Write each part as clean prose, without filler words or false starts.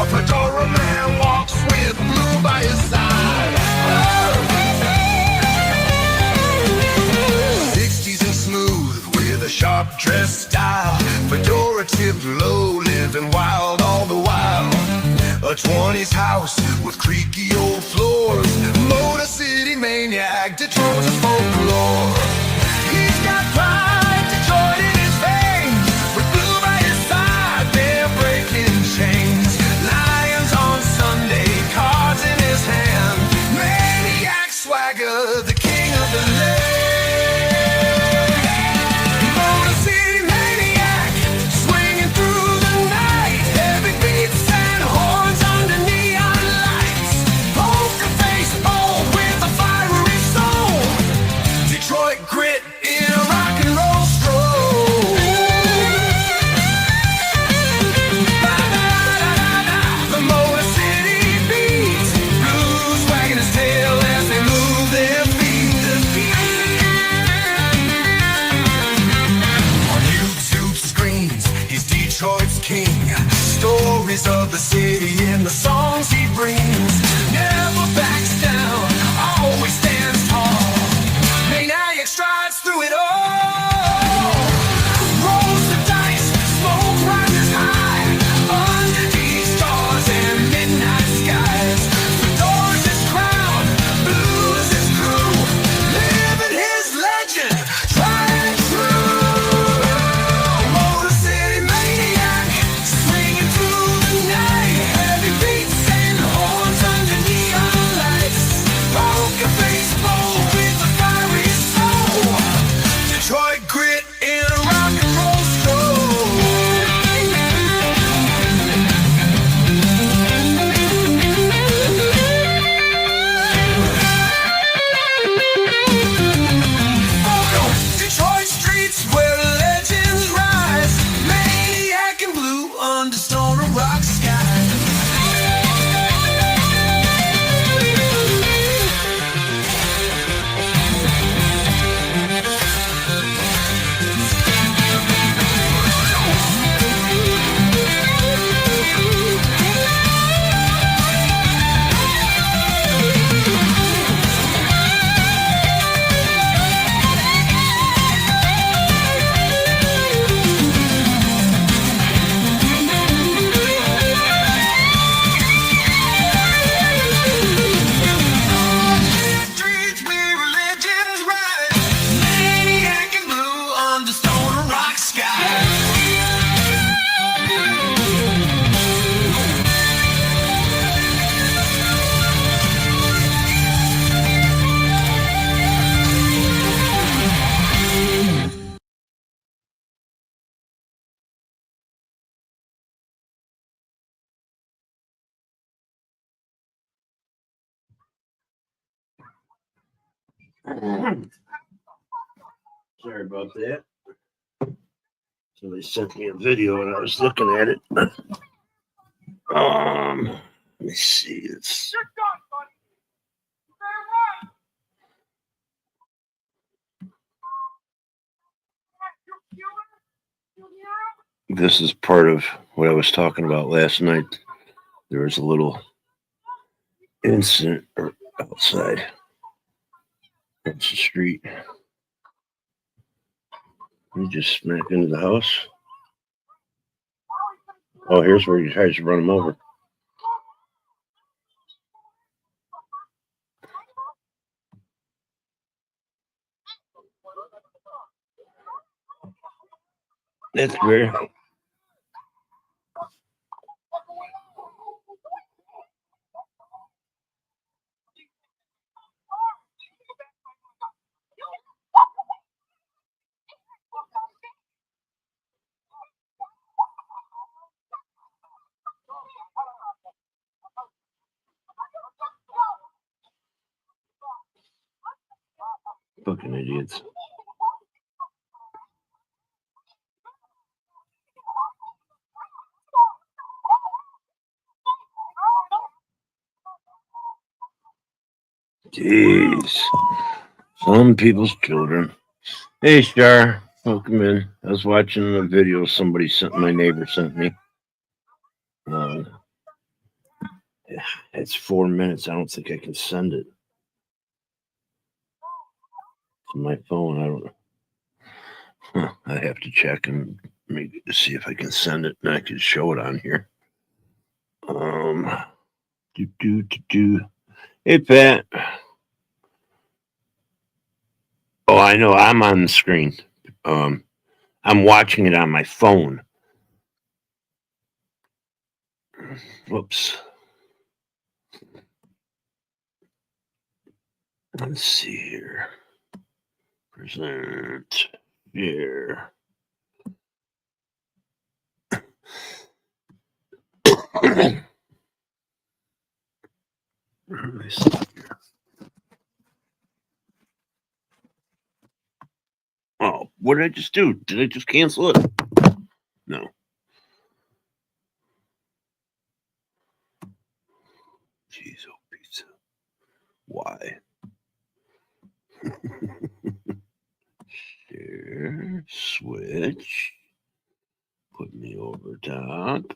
A fedora man walks with blue by his side. 60s and smooth with a sharp dress style. Fedora tipped low, living wild all the while. A 20s house with creaky old floors. Motor City maniac, Detroit's folklore. He's got pride, Detroit in his veins. With blue by his side, they're breaking chains. Lions on Sunday, cards in his hand. Maniac swagger, the king of the land. Motor City maniac, swinging through the night. Heavy beats and horns under neon lights. Poker face bold with a fiery soul. Detroit grit in a rock and roll stroll. The Motor City beats, blues wagging his tail as they move their feet. On YouTube screens, he's Detroit's king. Stories of the city in the songs he brings. Never backs down, always stands tall. Maniac strides through it all. Rolls the dice, smoke rises high. Underneath stars and midnight skies. Fedora's his crown, blues his crew. Living his legend, tried and true. Motor City maniac, swinging through the night. Heavy beats and horns under neon lights. Poker face bold with a fiery soul. Detroit grit in a rock and roll stroll. Detroit streets where legends rise. Maniac and blue under stone and rock skies. Streets where legends rise. Maniac and blue under stone and rock skies. Sorry about that. Somebody sent me a video and I was looking at it. Let me see. It's this is part of what I was talking about last night. There was a little incident outside. That's the street. He just smacked into the house. Oh, here's where he tries to run him over. That's weird. Fucking idiots. Jeez. Some people's children. Hey, Star. Welcome in. I was watching a video somebody sent, my neighbor sent me. It's 4 minutes. I don't think I can send it to my phone. I don't. I have to check and maybe see if I can send it and I can show it on here. Hey, Pat. Oh, I know. I'm on the screen. I'm watching it on my phone. Whoops. Let's see here. Present. Here. Oh, what did I just do? Did I just cancel it? No. Jeez, oh pizza. Why? Share, switch. Put me over top.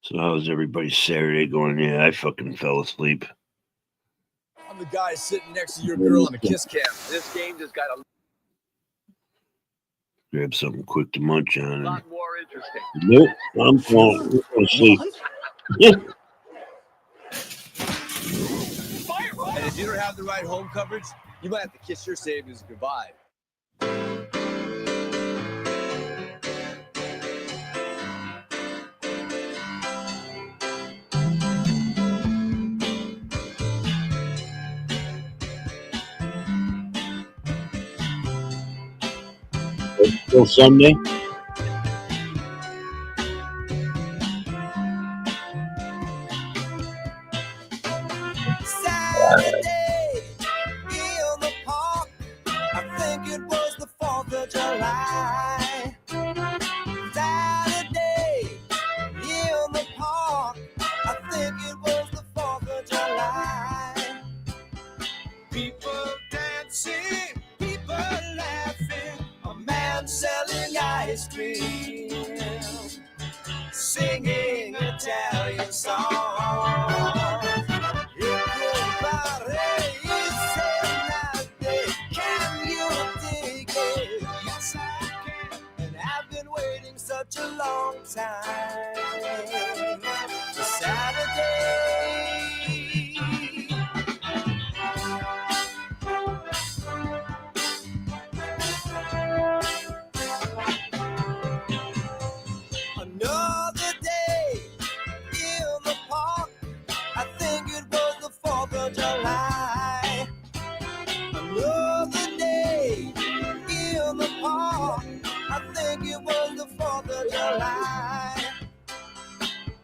So how's everybody's Saturday going? Yeah, I fucking fell asleep. I'm the guy sitting next to your girl on a kiss cam. This game just got a Grab something quick to munch on. lot more interesting. Nope, I'm falling asleep. And if you don't have the right home coverage, you might have to kiss your savings goodbye. Till Sunday. Saturday in the park. I think it was the 4th of July. Saturday in the park. I think it was the 4th of July. People dancing, people laughing. A man selling ice cream, singing Italian songs. Such a long time for Saturday. Another day in the park. I think it was the 4th of July. Another day in the park. I think it was the 4th of July.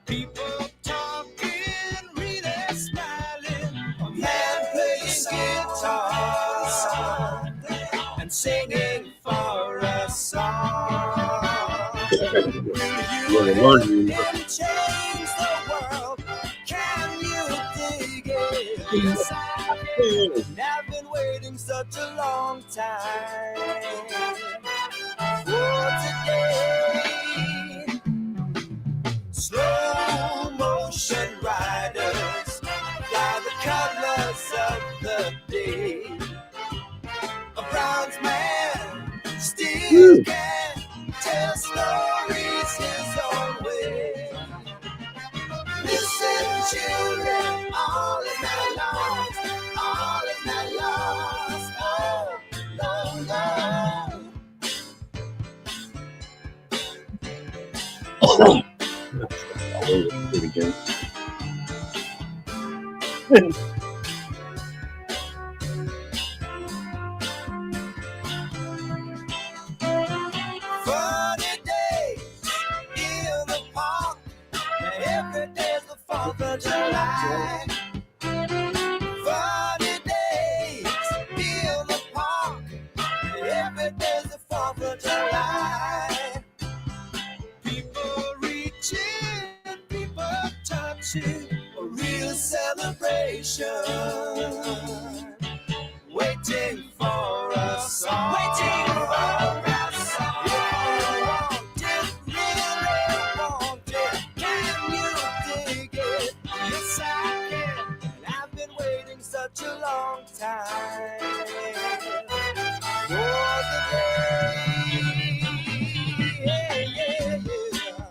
People talking, really smiling. A man playing guitar and singing for a song. You can change the world. Can you dig it? Yes, I can. And I've been waiting such a long time. For today, slow motion riders fly the colors of the day. A bronze man still can tell stories his own way. Listen, children, all is not lost, all is not lost. Oh, no, no. Pretty good. Funny days in the park, and every day's the 4th of July. Funny days in the park, and every day's the 4th of July. People reaching, people touching, a real celebration. Waiting for a song. Waiting for a song. If you want it, really time. Was the day, yeah,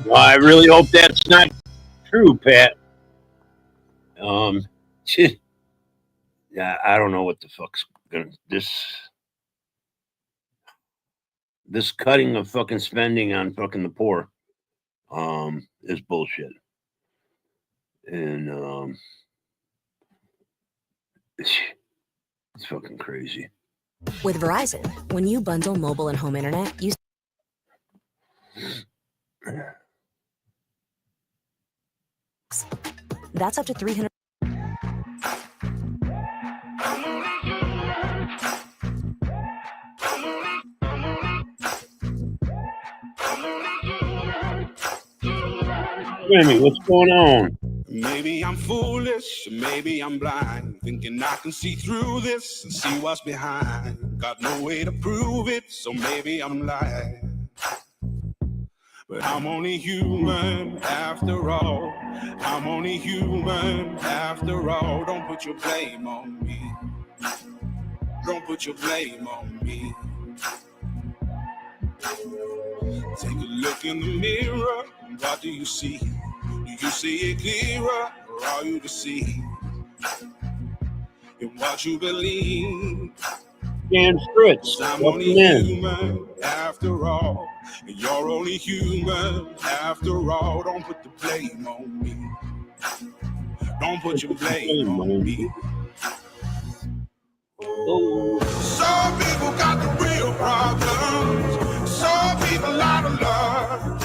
Well, I really hope that's not true, Pat. Yeah, I don't know what the fuck's gonna this cutting of fucking spending on fucking the poor is bullshit. And it's fucking crazy. With Verizon, when you bundle mobile and home internet, you that's up to 300. Jimmy, what's going on? Maybe I'm foolish, maybe I'm blind, thinking I can see through this and see what's behind. Got no way to prove it, so maybe I'm lying. But I'm only human after all. I'm only human after all. Don't put your blame on me. Don't put your blame on me. Take a look in the mirror. What do you see? Do you see it clearer, or are you deceived in what you believe? Dan Fritz, I'm welcome only in. human after all, and you're only human after all. Don't put the blame on me. Don't put your blame on me. Oh, Some people got the real problems. Some people out of love.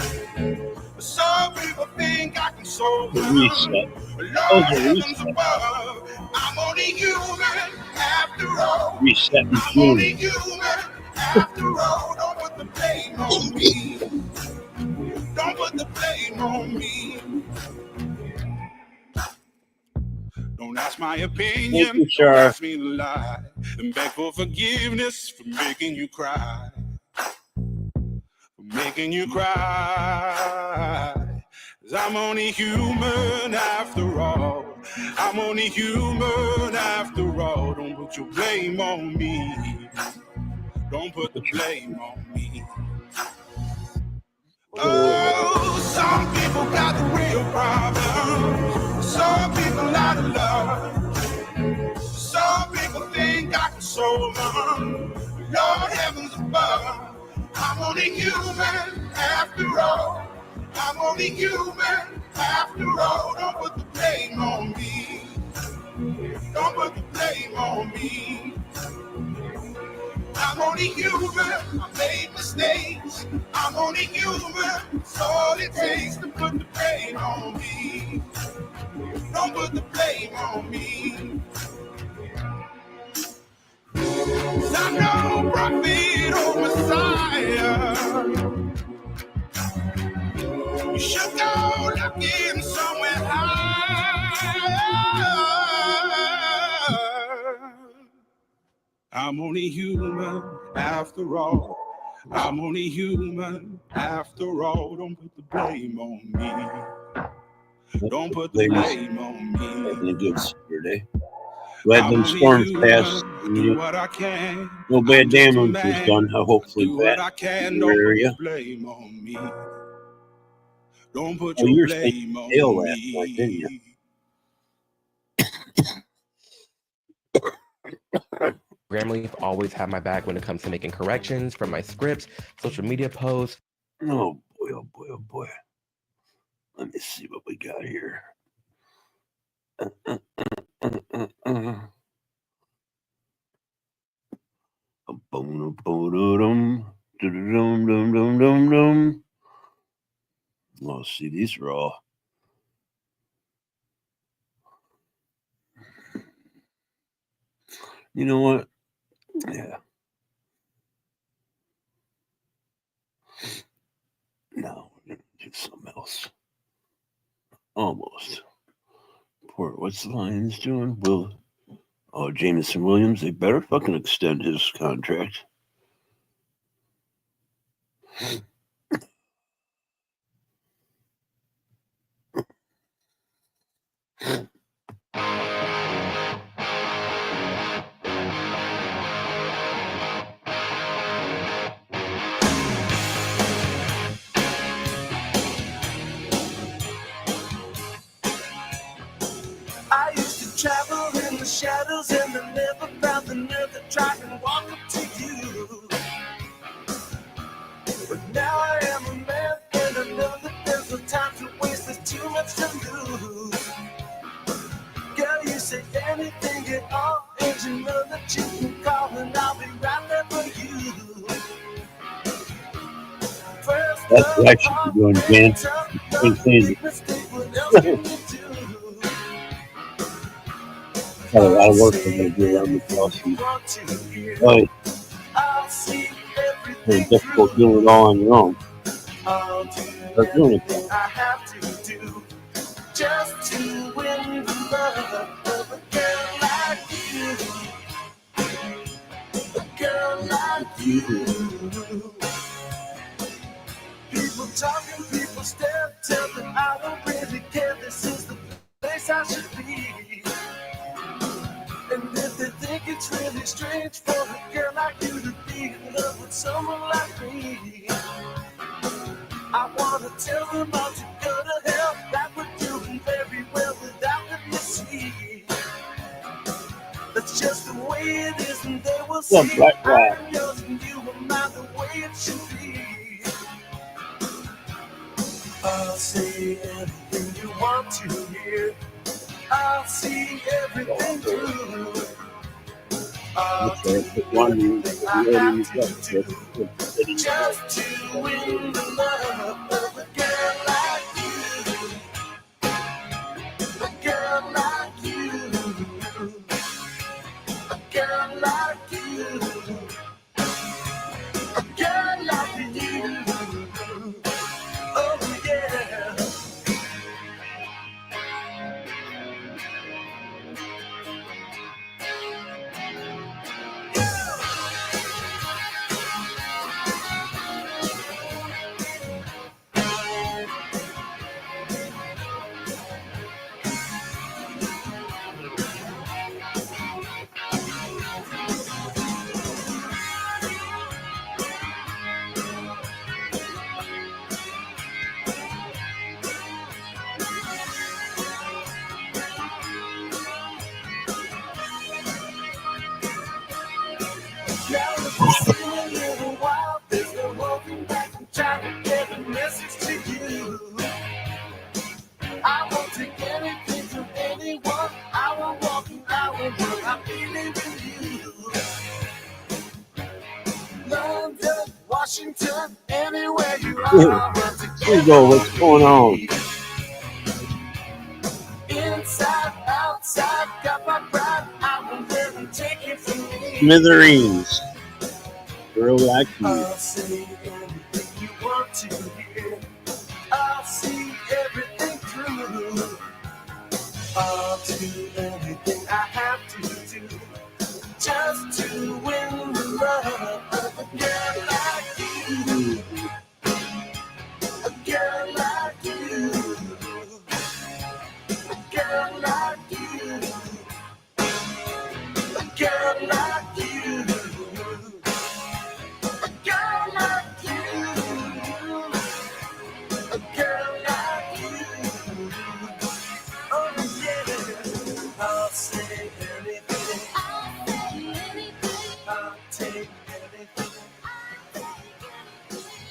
Some people think I can solve the them. reset. Lord, Oh, the heavens reset. above, I'm only human after all. Reset in I'm only June. human after all. Don't put the blame on me. Don't put the blame on me. Don't ask my opinion. Thank you, Don't sir. ask me to lie. And beg for forgiveness for making you cry. For making you cry. 'Cause I'm only human after all. I'm only human after all. Don't put your blame on me. Don't put the blame on me. Oh, some people got the real problem. Some people out of love. Some people think I can solve them. Lord, heavens above, I'm only human after all. I'm only human after all. Don't put the blame on me. Don't put the blame on me. I'm only human. I made mistakes. I'm only human. It's all it takes to put the blame on me. Don't put the blame on me. 'Cause I'm no prophet or Messiah. You should go looking somewhere higher. I'm only human after all. I'm only human after all. Don't put the blame on me. Don't put the blame on Having a me. good Saturday. Glad I'm them only storms passed. human. Do what I can. No bad I'm just a damage was man. done. Hopefully, Do what Pat. I can. in Don't your put area. the blame on me. Don't put Oh, your you were staying blame in jail on last night, didn't you? me. Grammarly always have my back when it comes to making corrections from my scripts, social media posts. Oh boy, oh boy, oh boy. Let me see what we got here. Oh, see, these are all. You know what? Yeah. No, we're gonna do something else. Almost. Poor, what's the Lions doing? Jameson Williams, they better fucking extend his contract. I used to travel in the shadows and I never found the nerve to try and walk up to you. But now I am a man and I know that there's no time to waste, there's too much to lose. Girl, you say anything at all, and you know that you can call and I'll be right there for you. First That's what I should be doing, man. Got a lot of work I'm going to do around this lawsuit. Boy, it's difficult doing it all on your own. Start doing it. I have to do just to win the love of a girl like you. A girl like you. People talking, people stare, tell them I don't really care. This is the place I should be. And if they think it's really strange for a girl like you to be in love with someone like me, I wanna tell them all to go to hell. That we're doing very well without letting you see. That's just the way it is, and they will see. I'm yours and you are mine, the way it should be. I'll say anything you want to hear. I'll see everything through. I'll do anything I have to do just to win the love of a girl like you. A girl like you. A girl like you. A girl like you. Oh yeah. Now it's been a little while, there's no holding back. I'm trying to get a message to you. I won't take anything from anyone. I won't walk an hour where I'm feeling with you. London, Washington, anywhere you are, I'll run to Here you go. What's going on? inside, outside, got my pride. I won't let them take it from me. Smithereens. Girl like you. I'll say anything you want to hear. I'll see everything through. I'll do anything I have to do just to win the love of a girl like you. A girl like you. A girl like you. A girl like you. A girl like you. A girl like you. Oh yeah. I'll say anything. I'll take anything.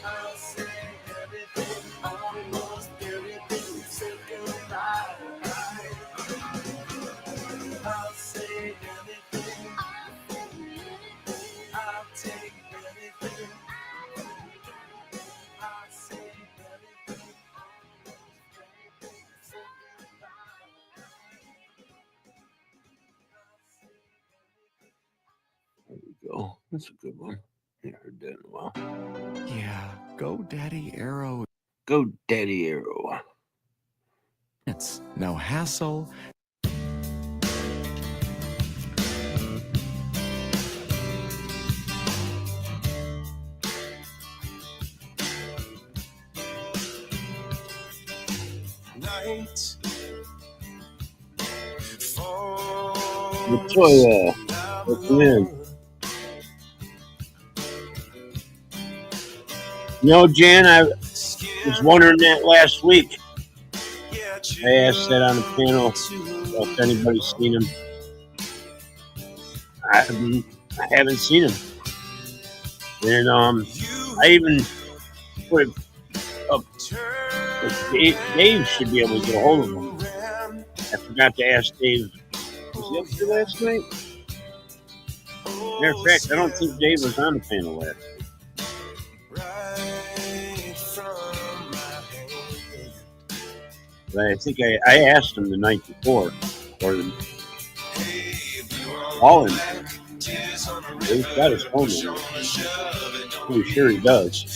I'll say anything. Almost anything. Say goodbye. I'll say anything. I'll take anything. I'll say anything. Say goodbye. There we go. That's a good one. I haven't heard that in a while. Yeah, go Daddy Arrow. Go Daddy Arrow. It's no hassle. Night Latoya, welcome in. You know, Jan, I was wondering that last week. I asked that on the panel if anybody's seen him. I haven't seen him. And I even put it up. Dave should be able to get a hold of him. I forgot to ask Dave. Was he up there last night? Matter of fact, I don't think Dave was on the panel last night. But I think I asked him the night before, or call him. He's got his phone number. Pretty sure he does.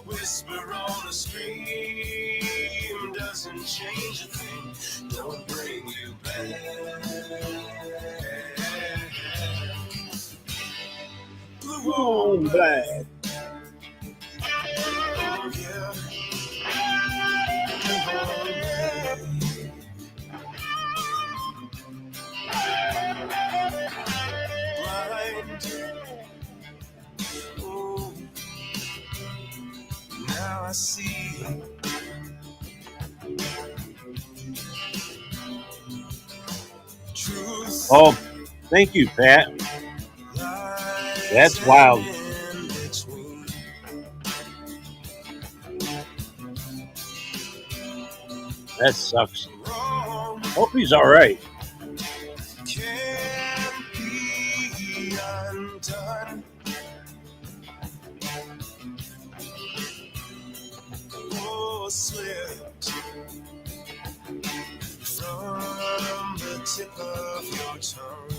Whisper on a scream doesn't change a thing. Don't bring you back. Blue on black. Oh, yeah. Blind. Oh. Now I see. Truth. Oh, thank you, Pat. That's wild. That sucks. Hope he's all right. Can't be undone. Oh, slipped from the tip of your tongue.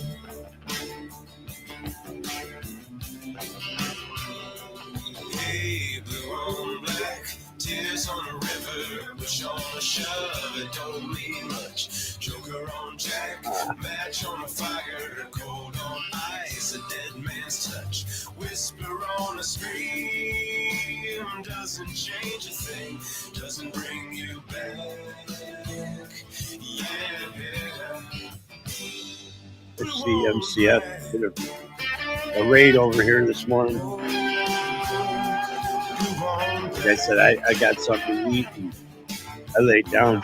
Hey, blue on black, tears on a river, push on a shove, it don't mean much. Joker on Jack, match on a fire, cold on ice, a dead man's touch. Whisper on a scream, doesn't change a thing, doesn't bring you back. Yeah. Let's see, MCF did a raid over here this morning. Like I said, I got something to eat and I laid down.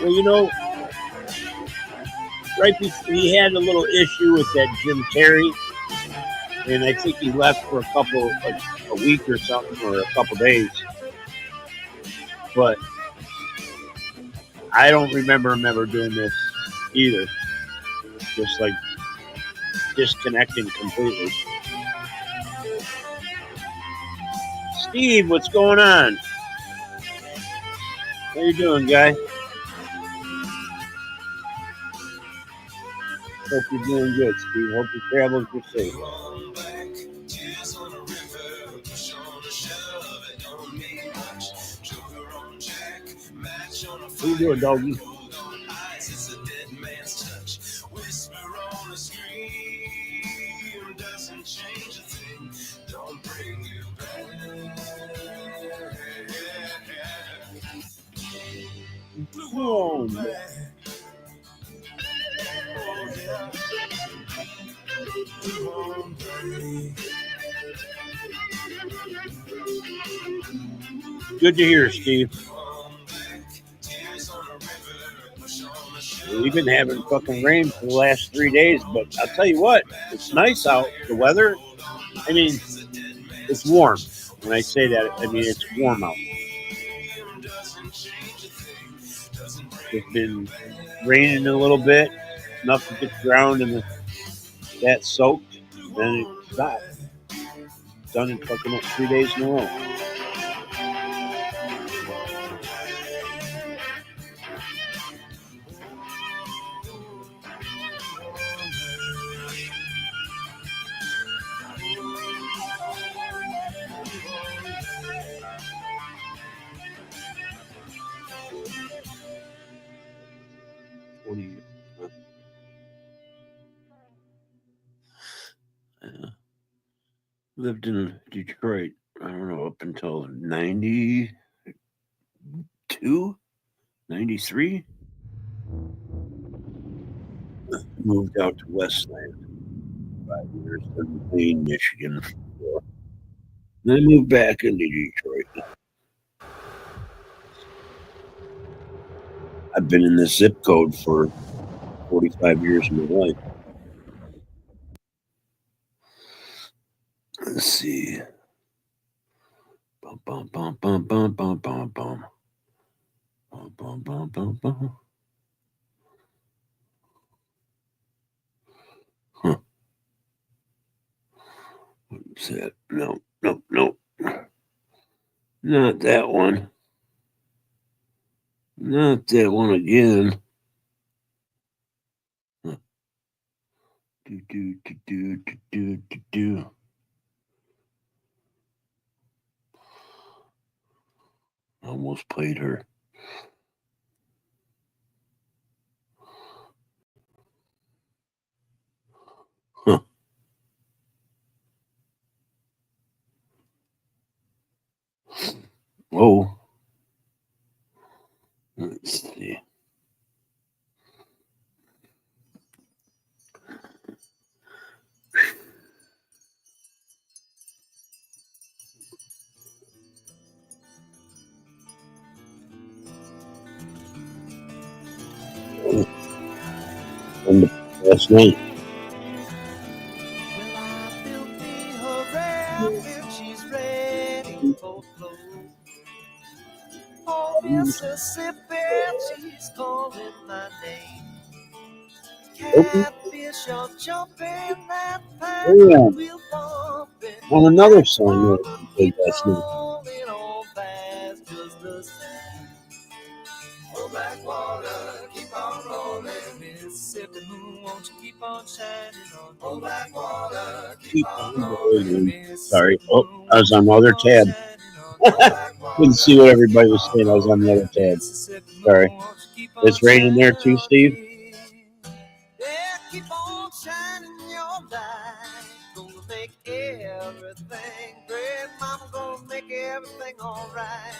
Well, you know, right before he had a little issue with that Jim Terry, and I think he left for a week or something, or a couple days. But I don't remember him ever doing this either. Just like disconnecting completely. Steve, what's going on? How you doing, guy? Hope you're doing good, Steve. Hope your travels were safe. What are you doing, doggy? Oh, man. Good to hear, Steve. We've been having fucking rain for the last 3 days, but I'll tell you what, it's nice out. The weather, I mean, it's warm. When I say that, I mean it's warm out. It's been raining a little bit, enough to get the ground and that soaked. Then it stopped. Done in fucking 3 days in a row. 20. Yeah. Lived in Detroit, I don't know, up until 92, 93. Moved out to Westland 5 years in Wayne, Michigan. Then I moved back into Detroit. I've been in this zip code for 45 years of my life. Let's see. Bum, bum, bum, bum, bum, bum, bum, bum. Bum, bum, bum, bum, bum. Huh. What's that? No, no, no. Not that one. Not that one again. Huh. Do, do, do, do, do, do, do, do. Almost played her. Huh. Whoa. Let's see. And last night. Well, I built me her raft and she's ready for flow. Oh, Mississippi, she's calling my name. Catfish are jumping, that Oh, yeah. wheel bumping. On another song that we played last night. Rolling on fast, just the same. Oh, Blackwater, keep on rolling. Mississippi moon, won't you keep on shining on? Oh, Blackwater, Keep on rolling. Sorry. Oh, I was on the other tab. Couldn't see what everybody was saying. I was on the other tab. Sorry. It's raining there too, Steve? Yeah, keep on shining your light. Gonna make everything great. Mama gonna make everything alright.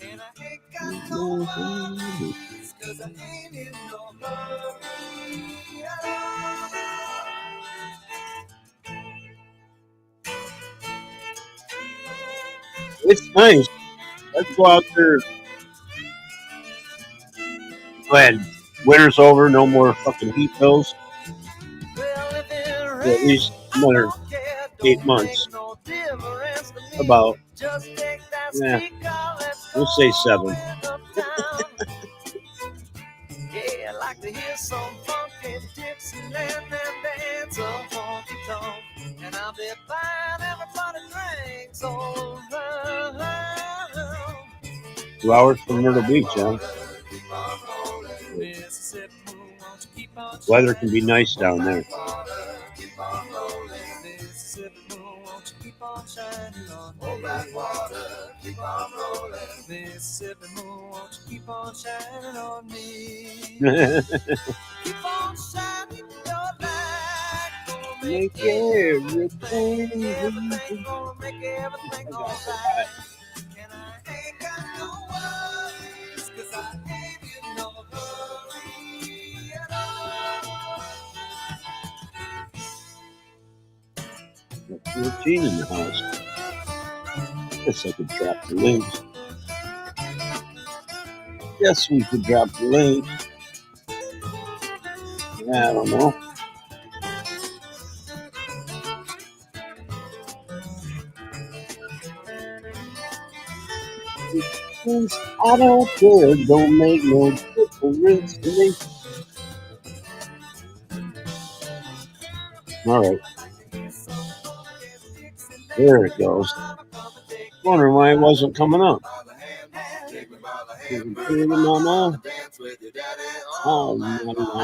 And I ain't got no worries, 'cause I ain't in no hurry at all. It's nice. Let's go out there. Go ahead. Winter's over. No more fucking heat bills. Well, if it For at rains, least I another don't care, 8 don't months. make no difference to me. About. Just take that Yeah. speaker, let's We'll say go 7. uptown. Yeah, I like to hear some funky Dixieland and dance a honky tonk. And I'll be buying everybody drinks all around. 2 hours from Myrtle Beach, huh? Mississippi moon, won't you keep on Weather can be nice down there. Mississippi moon, won't you keep on shining on me? Oh, Blackwater, keep on rolling. Mississippi moon, won't you keep on shining on me? Keep on shining your light. Gonna make everything, gonna make everything alright. And I ain't got no worries, 'cause I ain't in no hurry at all. 14 in the house. Guess I could drop the link. Yes, we could drop the link. Yeah, I don't know. I don't care. Don't make no difference to me. All right. There it goes. Wondering why it wasn't coming up. Mama. Oh, I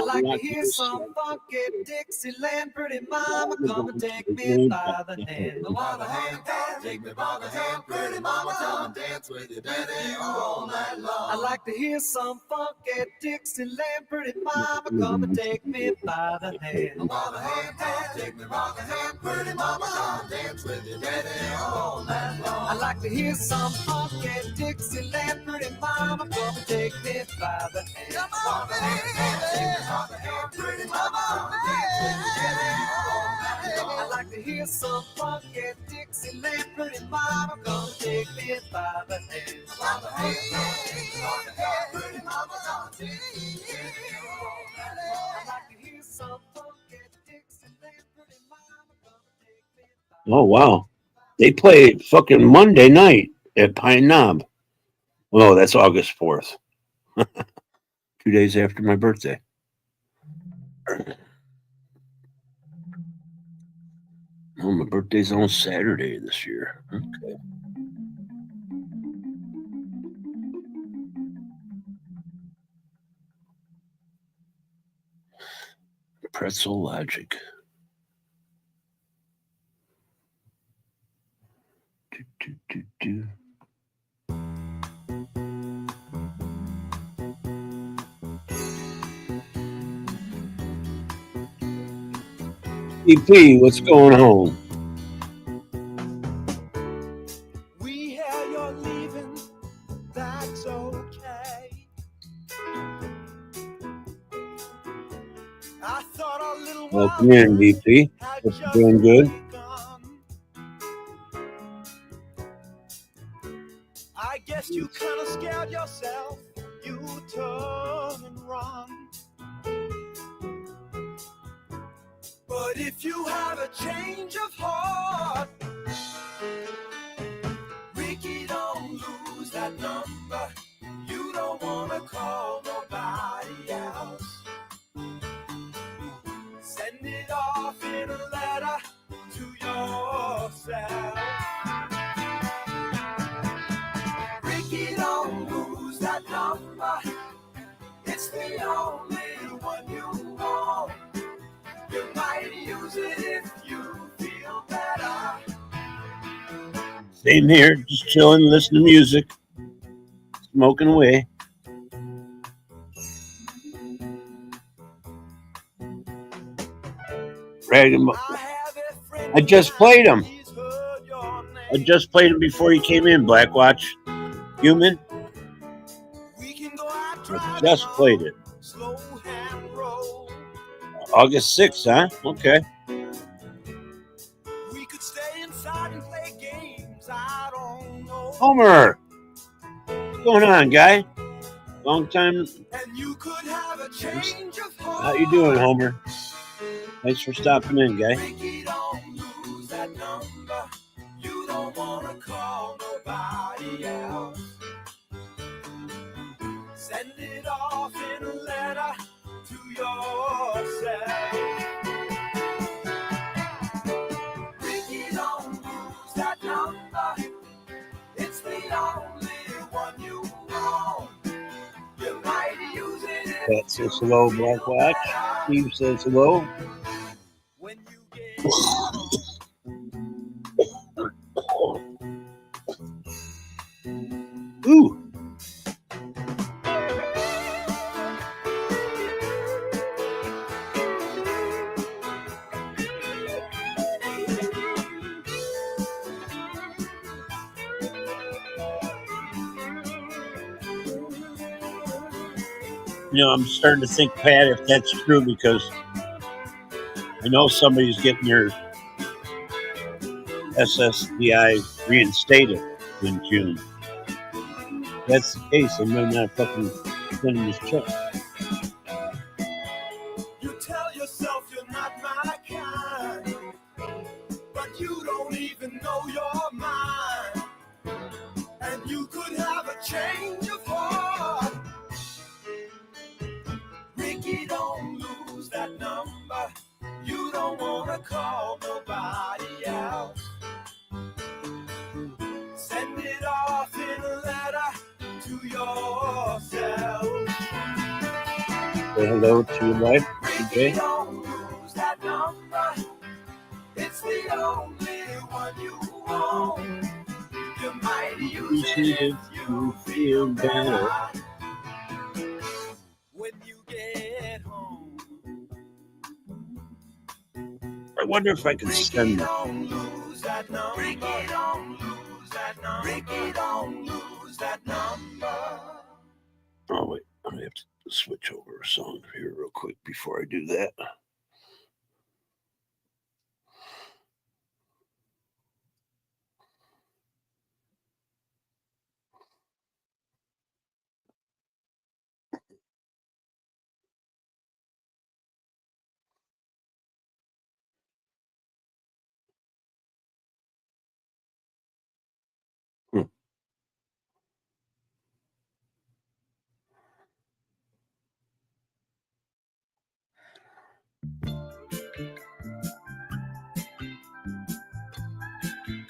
like to hear some funky Dixieland. Pretty mama, come and take me by the hand. By the hand, take me by the hand. Pretty mama, come and dance with your daddy all night long. I like to hear some funky Dixieland. Pretty mama, come and take me by the hand. By the hand, take me by the hand. Pretty mama, I'll dance with you, daddy, all night long. I like to hear some funky Dixieland. Pretty mama, come and take me by the hand. Come on, baby. By the hand, pretty mama, I'll dance with you, daddy, all night long. I like to hear some funky Dixieland. Pretty mama, come and take me by the hand. By the hand, pretty mama, I'll dance with you, daddy, all night long. I like to hear some funky Dixieland. Pretty mama, come and take me by the hand. Oh, wow. They play fucking Monday night at Pine Knob. Well, that's August 4th. 2 days after my birthday. Oh, my birthday's on Saturday this year. Okay. Pretzel Logic. Do. EP, what's going on? We hear you're leaving, that's okay. I thought our little Welcome in, EP. Hope you're doing good. I guess you kind of scared yourself. You turn and run. But if you have a change of heart, Ricky, don't lose that number. You don't want to call nobody else. Send it off in a letter to yourself. Ricky, don't lose that number. It's the only one you want. You might use it if you feel better. Same here, just chilling, listening to music, smoking away. I just played him. I just played him before he came in, Blackwatch. Human. I just played it. August 6th, huh? Okay. We could stay inside and play games. I don't know. Homer! What's going on, guy? Long time. And you could have a change of heart. How you doing, Homer? Thanks for stopping in, guy. Ricky, don't lose that number. You don't want to call nobody else. Send it off in a letter to yourself. Ricky, don't lose that number. It's the only one you want. You might use it. Pat says hello, Blackwatch. Steve says hello. When you get Ooh. You know, I'm starting to think, Pat, if that's true, because I know somebody's getting their SSDI reinstated in June. If that's the case, I might not fucking send him this check. you tell yourself you're not my kind, but you don't even know your mind. And you could have a change of heart. Ricky, don't lose that number. You don't want to call nobody else. Send it off in a letter to yourself. Say hello to your wife, Ricky, TJ. don't lose that number. It's the only one you want. You might use it if you feel better. I wonder if I can send them. don't lose that number. Ricky, don't lose that number. Ricky, don't lose that number. Oh, wait. I have to switch over a song here real quick before I do that.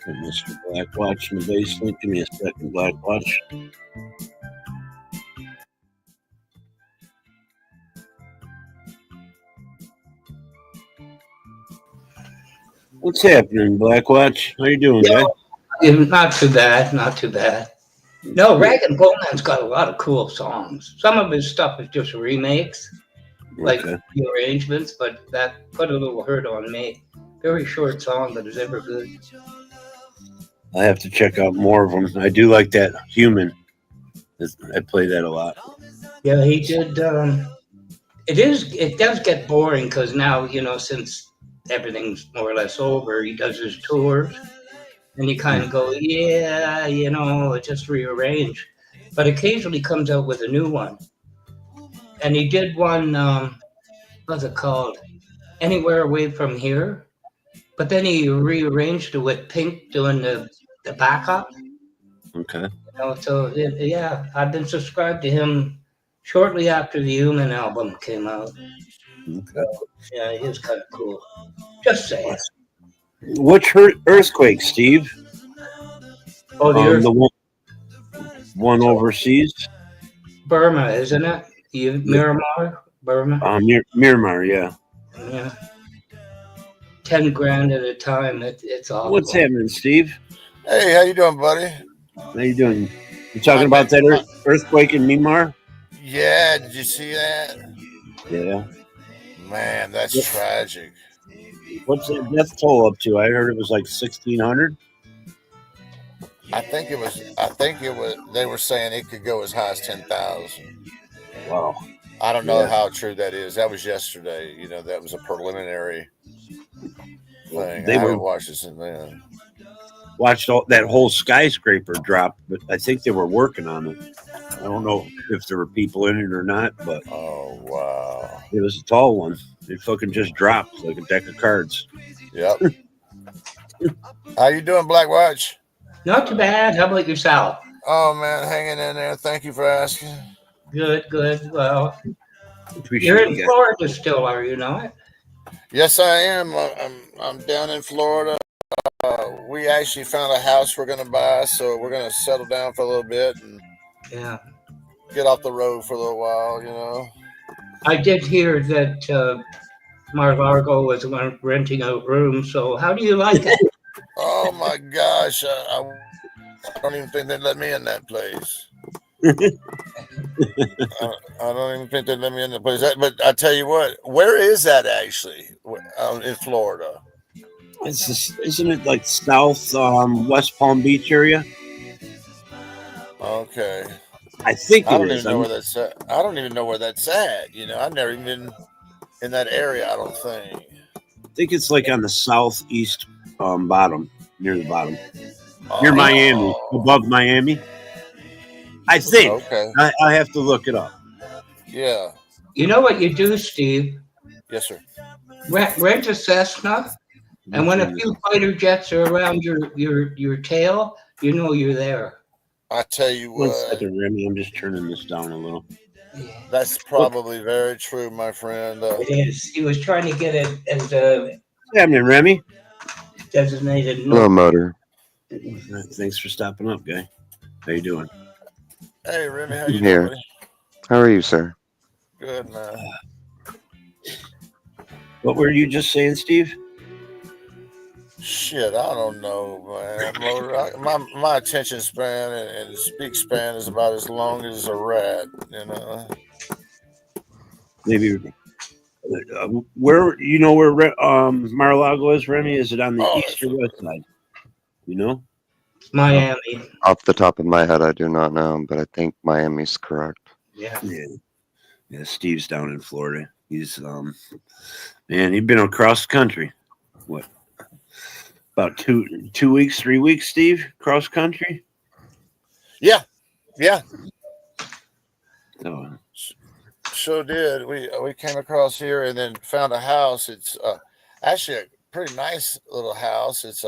Mr. Blackwatch in the basement. Give me a second, Blackwatch. What's happening, Blackwatch? How you doing, guy? Not too bad, not too bad. No, Rag and Bone Man's got a lot of cool songs. Some of his stuff is just remakes, like Okay. the arrangements, but that put a little hurt on me. Very short song, but it's ever good. I have to check out more of them. I do like that Human. I play that a lot. Yeah, he did. It does get boring because now, since everything's more or less over, he does his tours, and you kind of go, yeah, just rearrange. But occasionally comes out with a new one. And he did one, what's it called? Anywhere Away From Here. But then he rearranged it with Pink doing the backup. Okay. Yeah, I've been subscribed to him shortly after the Human album came out. Okay. Yeah, he was kind of cool. Just saying. Which earthquake, Steve? Oh, the one overseas? Burma, isn't it? Miramar? Burma? Miramar, yeah. Yeah. 10 grand at a time. It's awful. What's happening, Steve? Hey, how you doing, buddy? How you doing? You talking about that earthquake in Myanmar? Yeah, did you see that? Yeah. Man, that's tragic. What's the death toll up to? I heard it was like 1,600. I think it was. They were saying it could go as high as 10,000. Wow. I don't know how true that is. That was yesterday. That was a preliminary thing. They I haven't were watched it since then. watched that whole skyscraper drop, but I think they were working on it. I don't know if there were people in it or not, but Oh wow. it was a tall one. It fucking just dropped like a deck of cards. Yep. How you doing, Black Watch? Not too bad. How about yourself? Oh man, hanging in there. Thank you for asking. Good. Well, Appreciate you're it, in guys. Florida still, are you not? Yes, I am. I'm down in Florida. We actually found a house we're going to buy, so we're going to settle down for a little bit and Yeah. get off the road for a little while. I did hear that Mar-a-Lago was renting out rooms, so how do you like it? Oh my gosh, I don't even think they'd let me in that place. I don't even think they'd let me in the place. But I tell you what, where is that actually? In Florida? Isn't it like south West Palm Beach area? Okay. I think I it don't is. even know where that's at. I don't even know where that's at. I've never even been in that area, I don't think. I think it's like on the southeast bottom, near the bottom, near Oh, Miami, above Miami. I think. Okay. I have to look it up. Yeah. You know what you do, Steve? Yes, sir. Rent a Cessna, and when a few fighter jets are around your tail, you know you're there. I tell you One what, second, Remy. I'm just turning this down a little. that's probably very true, my friend. It is. He was trying to get it as a What's happening, Remy? designated. Hello, Motor. Thanks for stopping up, guy. How you doing? Hey, Remy, how I'm you here. doing? buddy? How are you, sir? Good, man. What were you just saying, Steve? Shit, I don't know, man. My attention span and speak span is about as long as a rat. Maybe Where you know where Mar-a-Lago is, Remy? Is it on the Oh, east or west side? You know? Miami. Off the top of my head, I do not know, but I think Miami's correct. Yeah. Yeah. Steve's down in Florida. He's man, he's been across the country. What? About 2 weeks, 3 weeks, Steve, cross country. Yeah. Oh, Sure did. We came across here and then found a house. It's actually a pretty nice little house. It's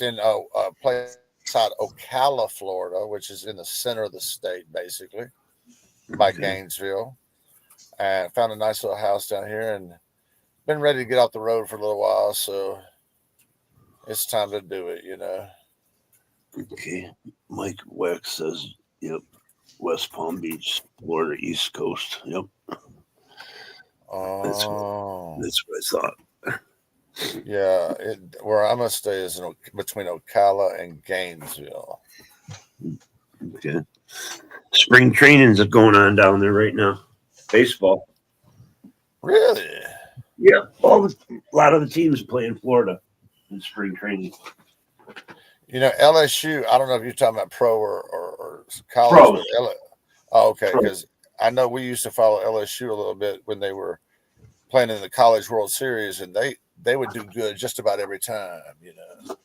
in a place out Ocala, Florida, which is in the center of the state, basically, by Gainesville. And found a nice little house down here, and been ready to get off the road for a little while. So it's time to do it, you know. okay. Mike Wex says, "Yep, West Palm Beach, Florida, East Coast. Yep, Oh, that's what I thought." yeah. Where I'm gonna stay is between Ocala and Gainesville. Okay. Spring trainings are going on down there right now. Baseball. Really? Yeah, a lot of the teams play in Florida in spring training. You know, LSU, I don't know if you're talking about pro or college. Pros. But oh, okay, Pros. because I know we used to follow LSU a little bit when they were playing in the College World Series, and they would do good just about every time, you know.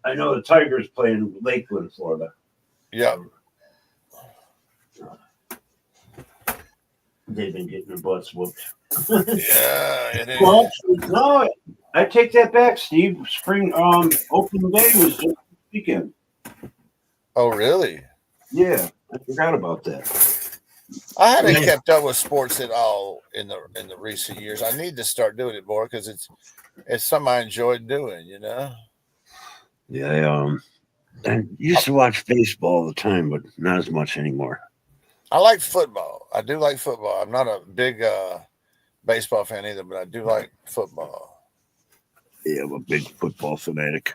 I know the Tigers play in Lakeland, Florida. Yeah. They've been getting their butts whooped. Yeah, it is. Well, no, I take that back, Steve. Spring opening day was this weekend. Oh, really? Yeah, I forgot about that. I haven't kept up with sports at all in the recent years. I need to start doing it more because it's something I enjoyed doing, you know. Yeah, I used to watch baseball all the time, but not as much anymore. I like football. I do like football. I'm not a big baseball fan either, but I do like football. Yeah, I'm a big football fanatic.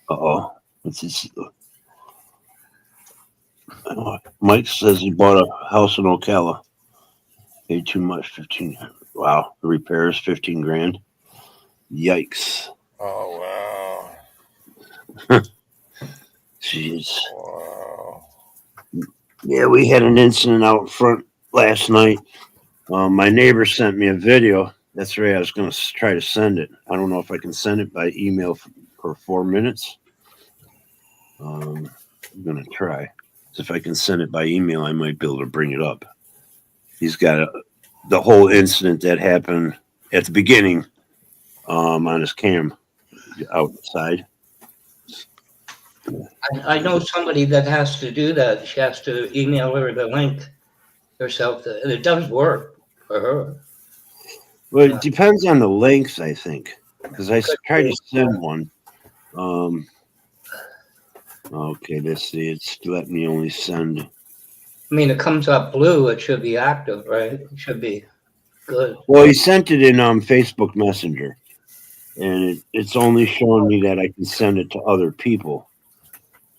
Uh-oh. What's this? Mike says he bought a house in Ocala. Paid too much, 15. Wow. The repairs, 15 grand. Yikes. Oh, wow. Jeez. Wow. Yeah, we had an incident out front last night. My neighbor sent me a video. That's right. I was going to try to send it. I don't know if I can send it by email for 4 minutes. I'm going to try. If I can send it by email, I might be able to bring it up. He's got the whole incident that happened at the beginning on his cam outside. I know somebody that has to do that. She has to email her the link herself, and it does work for her. Well, it depends on the length, I think, because I tried to send one. Okay, let's see. It's letting me only send. I mean, it comes up blue. It should be active, right? It should be good. Well, he sent it in Facebook Messenger, and it's only showing me that I can send it to other people.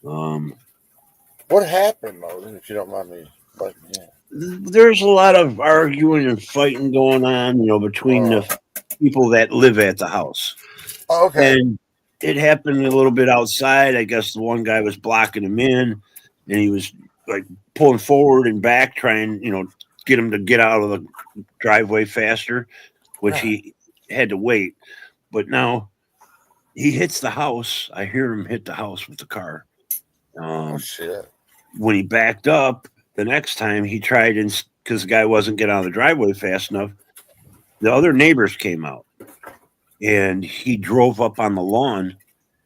What happened, Moses, if you don't mind me? But, yeah. There's a lot of arguing and fighting going on, between the people that live at the house. Oh, okay. And it happened a little bit outside. I guess the one guy was blocking him in, and he was like pulling forward and back, trying, get him to get out of the driveway faster, which he had to wait. But now he hits the house. I hear him hit the house with the car. Oh, shit. When he backed up, the next time he tried, because the guy wasn't getting out of the driveway fast enough, the other neighbors came out, and he drove up on the lawn,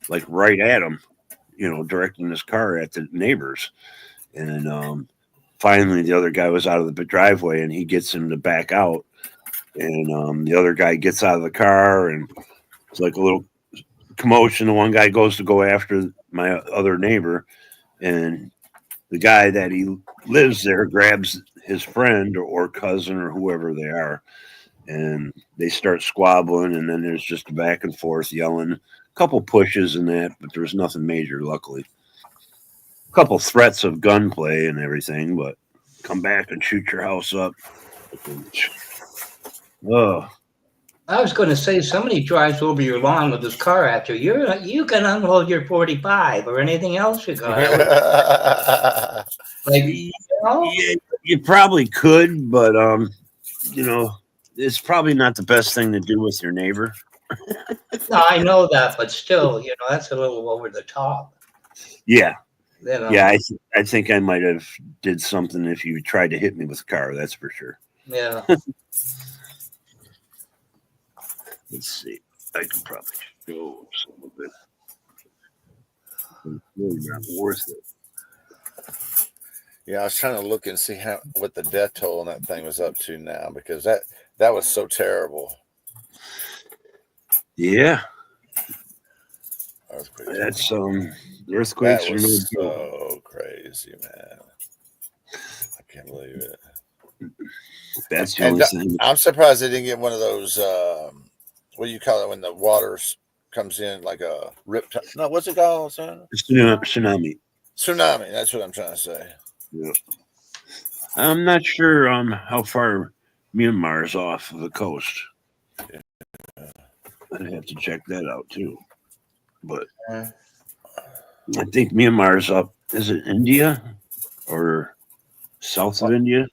like right at him, directing his car at the neighbors. And finally, the other guy was out of the driveway, and he gets him to back out. And the other guy gets out of the car, and it's like a little commotion. The one guy goes to go after my other neighbor, and the guy that he lives there grabs his friend or cousin or whoever they are, and they start squabbling, and then there's just a back and forth yelling, a couple pushes and that, but there was nothing major, luckily. couple threats of gunplay and everything, but come back and shoot your house up. Oh, I was going to say, somebody drives over your lawn with his car after you can unload your 45 or anything else you got. Like, you know? yeah, you probably could, but it's probably not the best thing to do with your neighbor. No, I know that, but still, that's a little over the top. Yeah. You know? Yeah, I think I might have did something if you tried to hit me with a car. That's for sure. Yeah. Let's see. I can probably show some of it. It's really not worth it. Yeah, I was trying to look and see what the death toll on that thing was up to now, because that was so terrible. Yeah. Earthquakes. That's earthquakes That are was no so crazy, man. I can't believe it. That's the only thing. I'm surprised they didn't get one of those. What do you call it when the water comes in like a rip? No, what's it called? Tsunami. Tsunami. That's what I'm trying to say. Yeah. I'm not sure how far Myanmar is off of the coast. Yeah. I'd have to check that out too. But I think Myanmar is up. Is it India or south of India?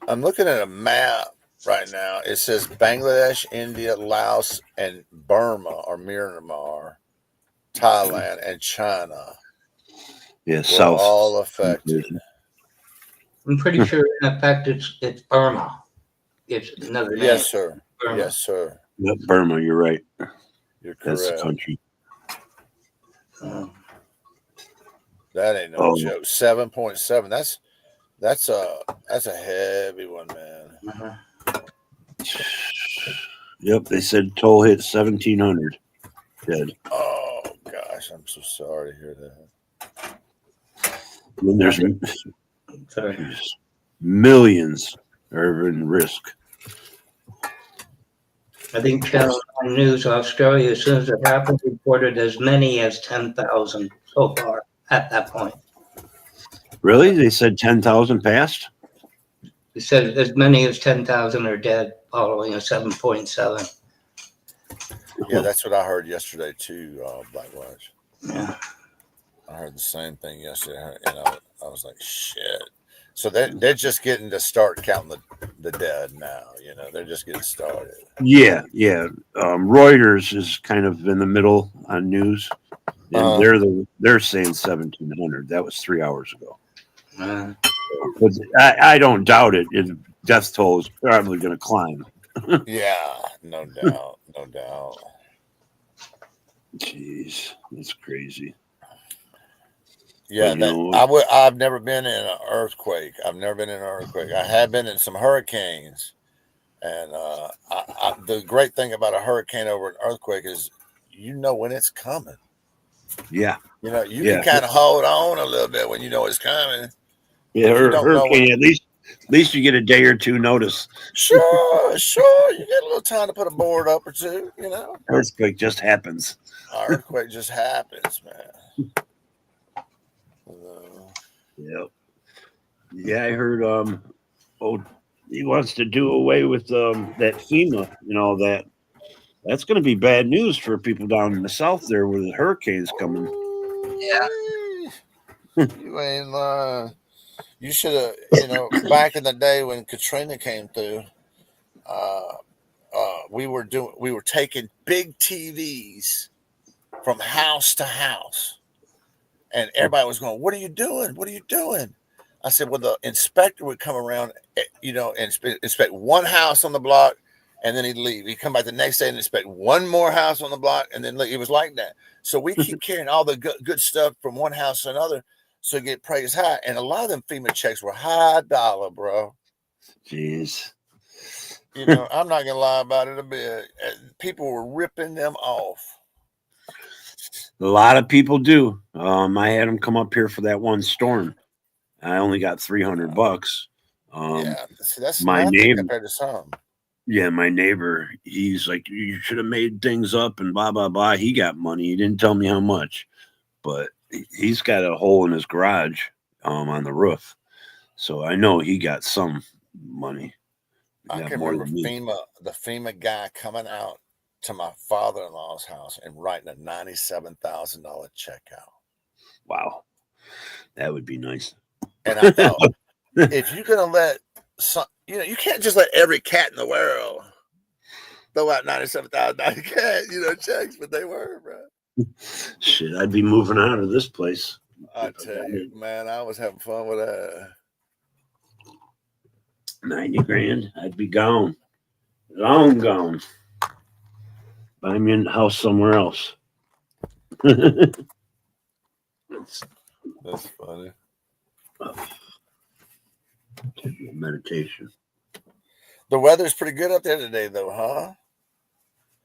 I'm looking at a map right now. It says Bangladesh, India, Laos, and Burma, or Myanmar, Thailand, and China. Yeah, south. All affected. I'm pretty sure, in effect, it's Burma. It's another name. Yes, sir. Burma. Yes, sir. Yep, Burma. You're right. You're correct. That's the country. That ain't no joke. 7.7. That's a heavy one, man. Yep, they said toll hit 1,700 dead. Oh gosh, I'm so sorry to hear that. And then there's millions are in risk. I think Channel 9 News Australia, as soon as it happened, reported as many as 10,000 so far at that point. Really? They said 10,000 passed? They said as many as 10,000 are dead following a 7.7. Yeah, that's what I heard yesterday too, Blackwatch. Yeah. I heard the same thing yesterday, and I was like, shit. So they're just getting to start counting the dead now. They're just getting started. Yeah. Reuters is kind of in the middle on news, and they're saying 1,700. That was 3 hours ago. But I don't doubt it. Death toll is probably going to climb. Yeah, no doubt, no doubt. Jeez, that's crazy. Yeah, I've never been in an earthquake. I have been in some hurricanes, and the great thing about a hurricane over an earthquake is when it's coming. Yeah, you can kind of hold on a little bit when you know it's coming. Yeah, hurricane. At least you get a day or two notice. Sure. You get a little time to put a board up or two. Earthquake just happens. Earthquake just happens, man. Yep. Yeah, I heard. He wants to do away with that FEMA. That's going to be bad news for people down in the south there, where the hurricane's coming. Yeah. You ain't lying. You should have, back in the day when Katrina came through, we were taking big TVs from house to house, and everybody was going, "What are you doing? What are you doing?" I said, "Well, the inspector would come around, and inspect one house on the block, and then he'd leave. He'd come back the next day and inspect one more house on the block, and then leave." It was like that. So we keep carrying all the good stuff from one house to another. So get praised high, and a lot of them FEMA checks were high dollar, bro. Jeez, I'm not gonna lie about it a bit. People were ripping them off. A lot of people do. I had them come up here for that one storm. I only got $300. Yeah, see, that's my neighbor compared to some. Yeah, my neighbor. He's like, "You should have made things up," and blah blah blah. He got money. He didn't tell me how much, but he's got a hole in his garage on the roof. So I know he got some money. He I got can more remember than me. the FEMA guy coming out to my father-in-law's house and writing a $97,000 check out. Wow. That would be nice. And I thought, if you're gonna let some, you can't just let every cat in the world throw out $97,000 checks, but they were, bro. Shit, I'd be moving out of this place. I tell you, man, I was having fun with that. 90 grand, I'd be gone. Long gone. Buy me a house somewhere else. That's funny. Meditation. The weather's pretty good up there today, though, huh?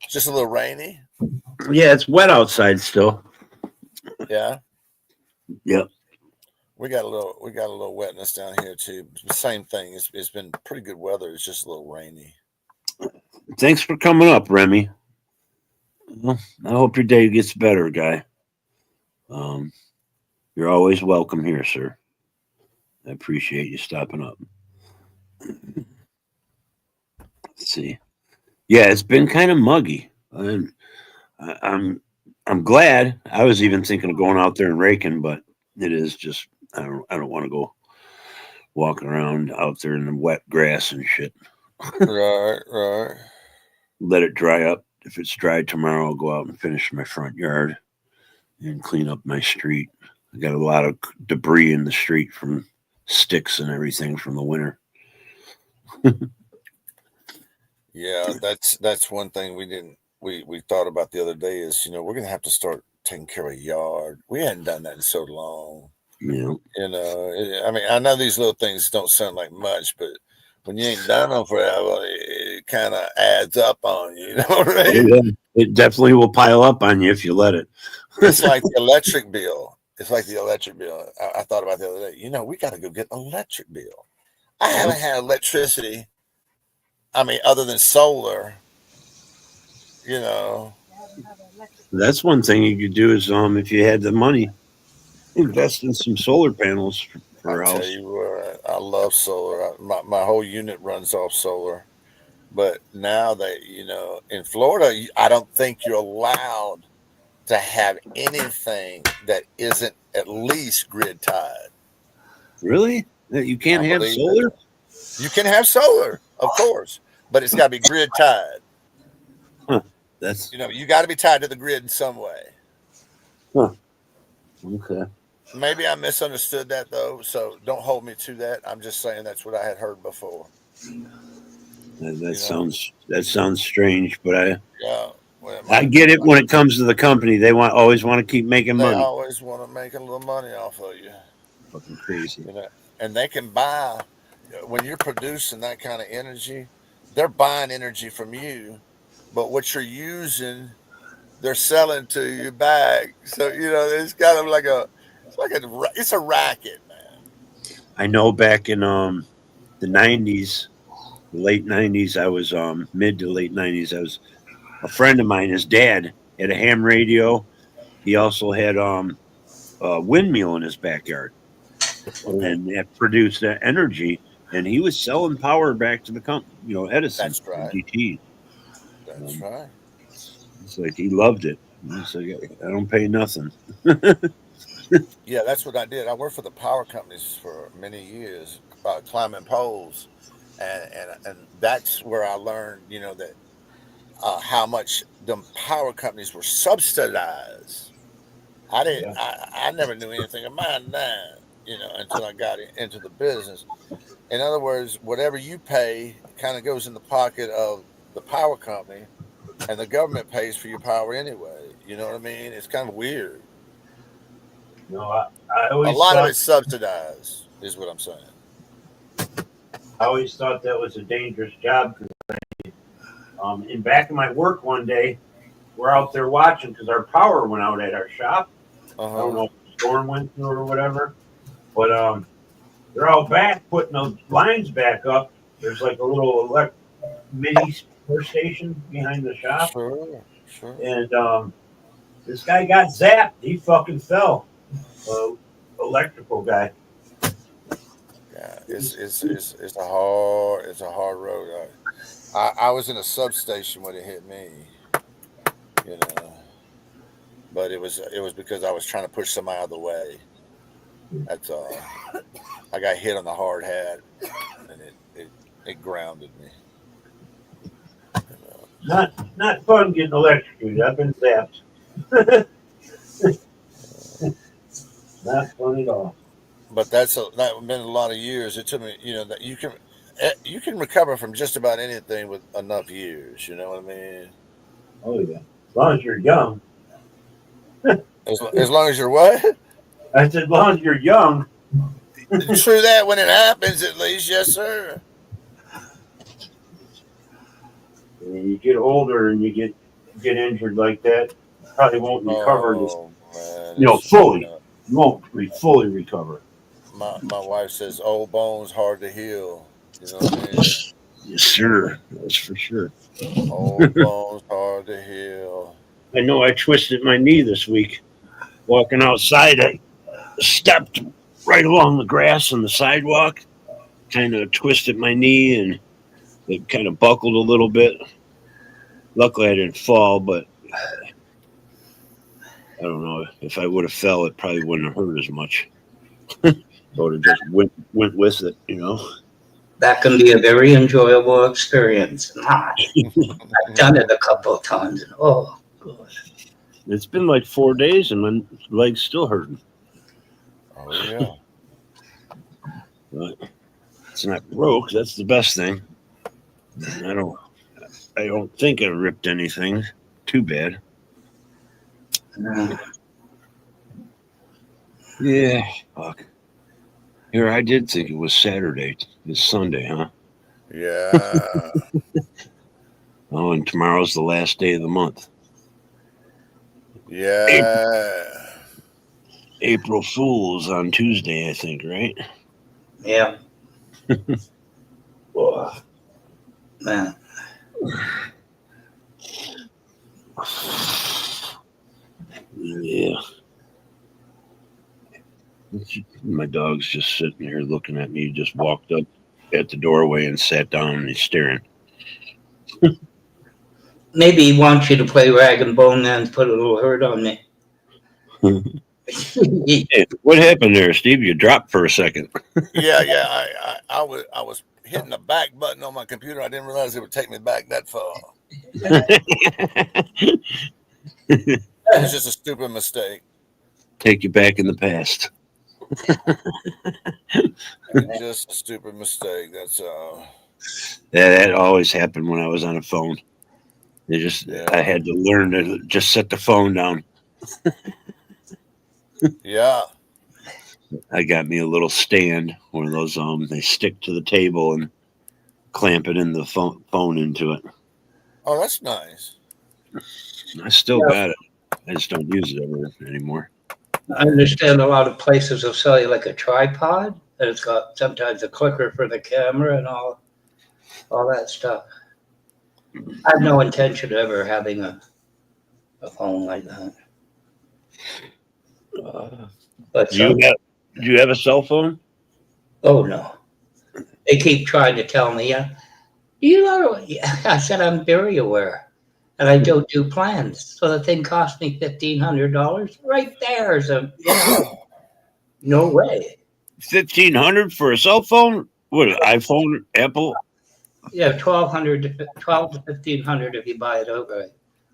It's just a little rainy. Yeah, it's wet outside still. Yeah. Yep. We got a little wetness down here too. Same thing. It's been pretty good weather. It's just a little rainy. Thanks for coming up, Remy. Well, I hope your day gets better, guy. You're always welcome here, sir. I appreciate you stopping up. Let's see. Yeah, it's been kind of muggy. And I'm glad. I was even thinking of going out there and raking, but it is just I don't want to go walking around out there in the wet grass and shit. Right. Let it dry up. If it's dry tomorrow, I'll go out and finish my front yard and clean up my street. I got a lot of debris in the street from sticks and everything from the winter. Yeah, that's one thing we thought about the other day is, we're gonna have to start taking care of yard. We hadn't done that in so long. Yeah. I mean, I know these little things don't sound like much, but when you ain't done them forever, it kind of adds up on you. You know what I mean? Yeah, it definitely will pile up on you if you let it. It's like the electric bill. I thought about the other day. We got to go get an electric bill. I haven't had electricity. I mean, other than solar. That's one thing you could do is if you had the money, invest in some solar panels for a house. Tell you what, I love solar. My whole unit runs off solar. But now that, in Florida, I don't think you're allowed to have anything that isn't at least grid tied. Really? You can't have solar? You can have solar, of course, but it's got to be grid tied. Huh. That's you got to be tied to the grid in some way. Huh. Okay. Maybe I misunderstood that though, so don't hold me to that. I'm just saying that's what I had heard before. That sounds strange, but I get it when it comes to the company. They always want to keep making money. They always want to make a little money off of you. Fucking crazy. And they can buy when you're producing that kind of energy. They're buying energy from you, but what you're using, they're selling to you back. So it's kind of it's a racket, man. I know back in the 90s, late 90s, I was mid to late 90s. I was a friend of mine. His dad had a ham radio. He also had a windmill in his backyard, and that produced that energy. And he was selling power back to the company, Edison. That's right. DT. That's right. It's like he loved it. He's like, I don't pay nothing. Yeah, that's what I did. I worked for the power companies for many years, climbing poles, and that's where I learned, that how much the power companies were subsidized. I never knew anything about that, until I got into the business. In other words, whatever you pay kind of goes in the pocket of the power company, and the government pays for your power anyway. You know what I mean? It's kind of weird. I always a lot of it's subsidized, is what I'm saying. I always thought that was a dangerous job. In back in my work one day, we're out there watching because our power went out at our shop. I don't know if the storm went through or whatever, but they're out back putting those lines back up. There's like a little mini power station behind the shop. Sure. And this guy got zapped. He fucking fell. electrical guy. Yeah, it's a hard road. I was in a substation when it hit me, you know, but it was because I was trying to push somebody out of the way. That's I got hit on the hard hat, and it grounded me. Not fun getting electrocuted. I've been zapped. Not fun at all. But that's been a lot of years. It took me, that you can recover from just about anything with enough years. You know what I mean? Oh yeah, as long as you're young. As long as you're what? I said, as long as you're young. True that when it happens, at least, yes, sir. When you get older and you get injured like that, you probably won't recover. Fully. You won't fully recover. My wife says old bones hard to heal. You know what I mean? Yes, sir. That's for sure. Old bones hard to heal. I know I twisted my knee this week. Walking outside, I stepped right along the grass on the sidewalk, kind of twisted my knee, and it kind of buckled a little bit. Luckily, I didn't fall, but I don't know. If I would have fell, it probably wouldn't have hurt as much. I would have just went with it, That can be a very enjoyable experience. I've done it a couple of times, and oh, God. It's been like 4 days, and my leg's still hurting. Oh yeah. But it's not broke. That's the best thing. I don't think I ripped anything too bad. Yeah, fuck. Here, I did think it was Saturday. It's Sunday, huh? Yeah. Oh, and tomorrow's the last day of the month. Yeah. April Fool's on Tuesday, I think, right? Yeah. Oh. Man. Yeah. My dog's just sitting here looking at me. He just walked up at the doorway and sat down, and he's staring. Maybe he wants you to play rag and bone and put a little hurt on me. Hey, what happened there, Steve? You dropped for a second. Yeah. I was hitting the back button on my computer. I didn't realize it would take me back that far. It was just a stupid mistake. Take you back in the past. Just a stupid mistake. That's That always happened when I was on a phone. I had to learn to just set the phone down. Yeah. I got me a little stand, one of those they stick to the table and clamp it in the phone into it. Oh, that's nice. I still got it. I just don't use it ever anymore. I understand a lot of places will sell you like a tripod, and it's got sometimes a clicker for the camera and all that stuff. I have no intention of ever having a phone like that. But Do you have a cell phone? Oh no, they keep trying to tell me, you know. I said I'm very aware, and I don't do plans. So the thing cost me $1,500 right there. So no way. $1,500 for a cell phone? What, iPhone, Apple? Yeah, $1,200 to $1,500 if you buy it outright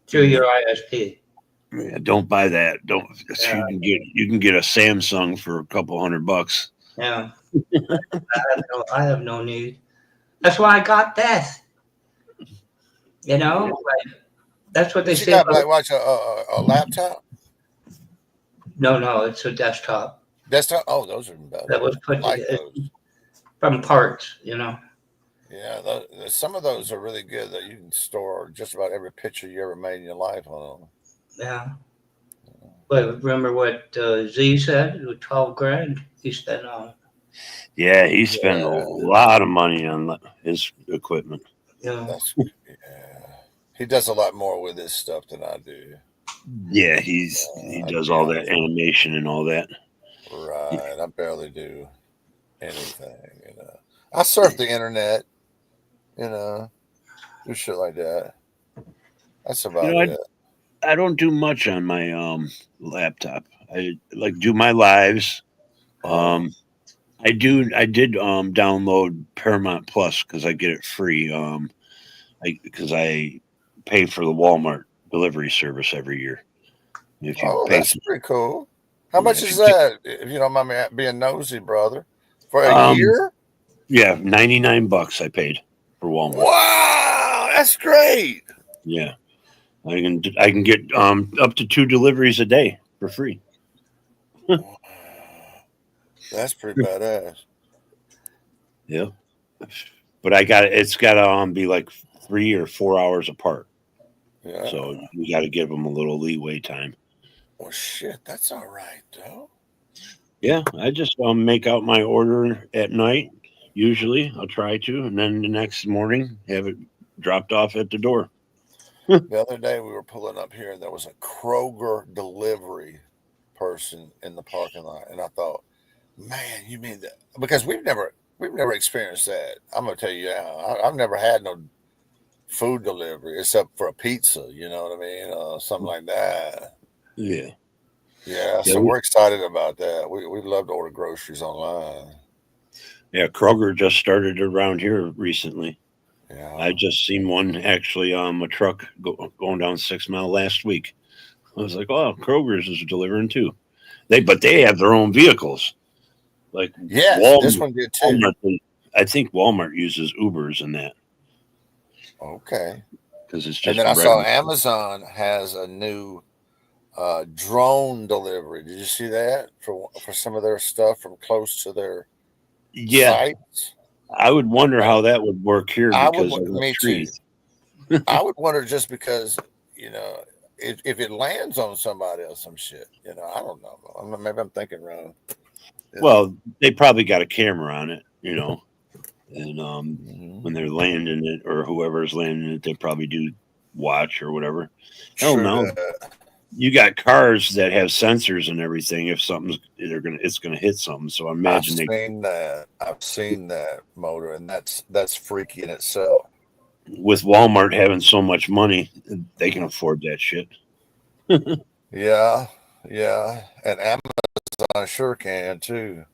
through your ISP. Yeah, don't buy that. Don't. You can get a Samsung for a couple $100. Yeah, I have no need. That's why I got that. That's what they say. Watch a laptop. No, it's a desktop. Desktop. Oh, those are better. That was put from parts. Yeah, some of those are really good that you can store just about every picture you ever made in your life on them. Yeah. But remember what Z said? It was $12,000 he spent on it. Yeah, he spent a lot of money on his equipment. Yeah. He does a lot more with his stuff than I do. Yeah, he does all that animation and all that. right. I barely do anything. I surf the internet. Do shit like that. That's about it. I don't do much on my laptop. I like do my lives. I did download Paramount Plus because I get it free. Because I pay for the Walmart delivery service every year. If you pay, that's pretty cool. How much is that? If you don't mind me being nosy, brother, for a year? Yeah, $99 I paid for Walmart. Wow, that's great. Yeah, I can get up to 2 deliveries a day for free. That's pretty badass. Yeah, but it's got to be like 3 or 4 hours apart. Yeah. So you got to give them a little leeway time. Well, shit, that's all right though. Yeah, I just make out my order at night. Usually, I'll try to, and then the next morning have it dropped off at the door. The other day we were pulling up here, and there was a Kroger delivery person in the parking lot, and I thought, man, you mean that? Because we've never experienced that. I'm gonna tell you now, I've never had no food delivery except for a pizza. You know what I mean? Something like that. Yeah. So we're excited about that. We love to order groceries online. Yeah, Kroger just started around here recently. Yeah, I just seen one actually a truck going down 6 Mile last week. I was like, oh, Kroger's is delivering too. But they have their own vehicles. Like this one did too. Walmart, I think Walmart uses Ubers in that. Okay. Because it's just. And then I saw Amazon has a new drone delivery. Did you see that for some of their stuff from close to their sites? I would wonder how that would work here because of the trees. I would wonder just because, if it lands on somebody or some shit, I don't know. Maybe I'm thinking wrong. Well, they probably got a camera on it, and when they're landing it or whoever's landing it, they probably do watch or whatever. Hell no. You got cars that have sensors and everything. If something's, it's gonna hit something. So I imagine I've seen that motor, and that's freaky in itself. With Walmart having so much money, they can afford that shit. Yeah, and Amazon sure can too.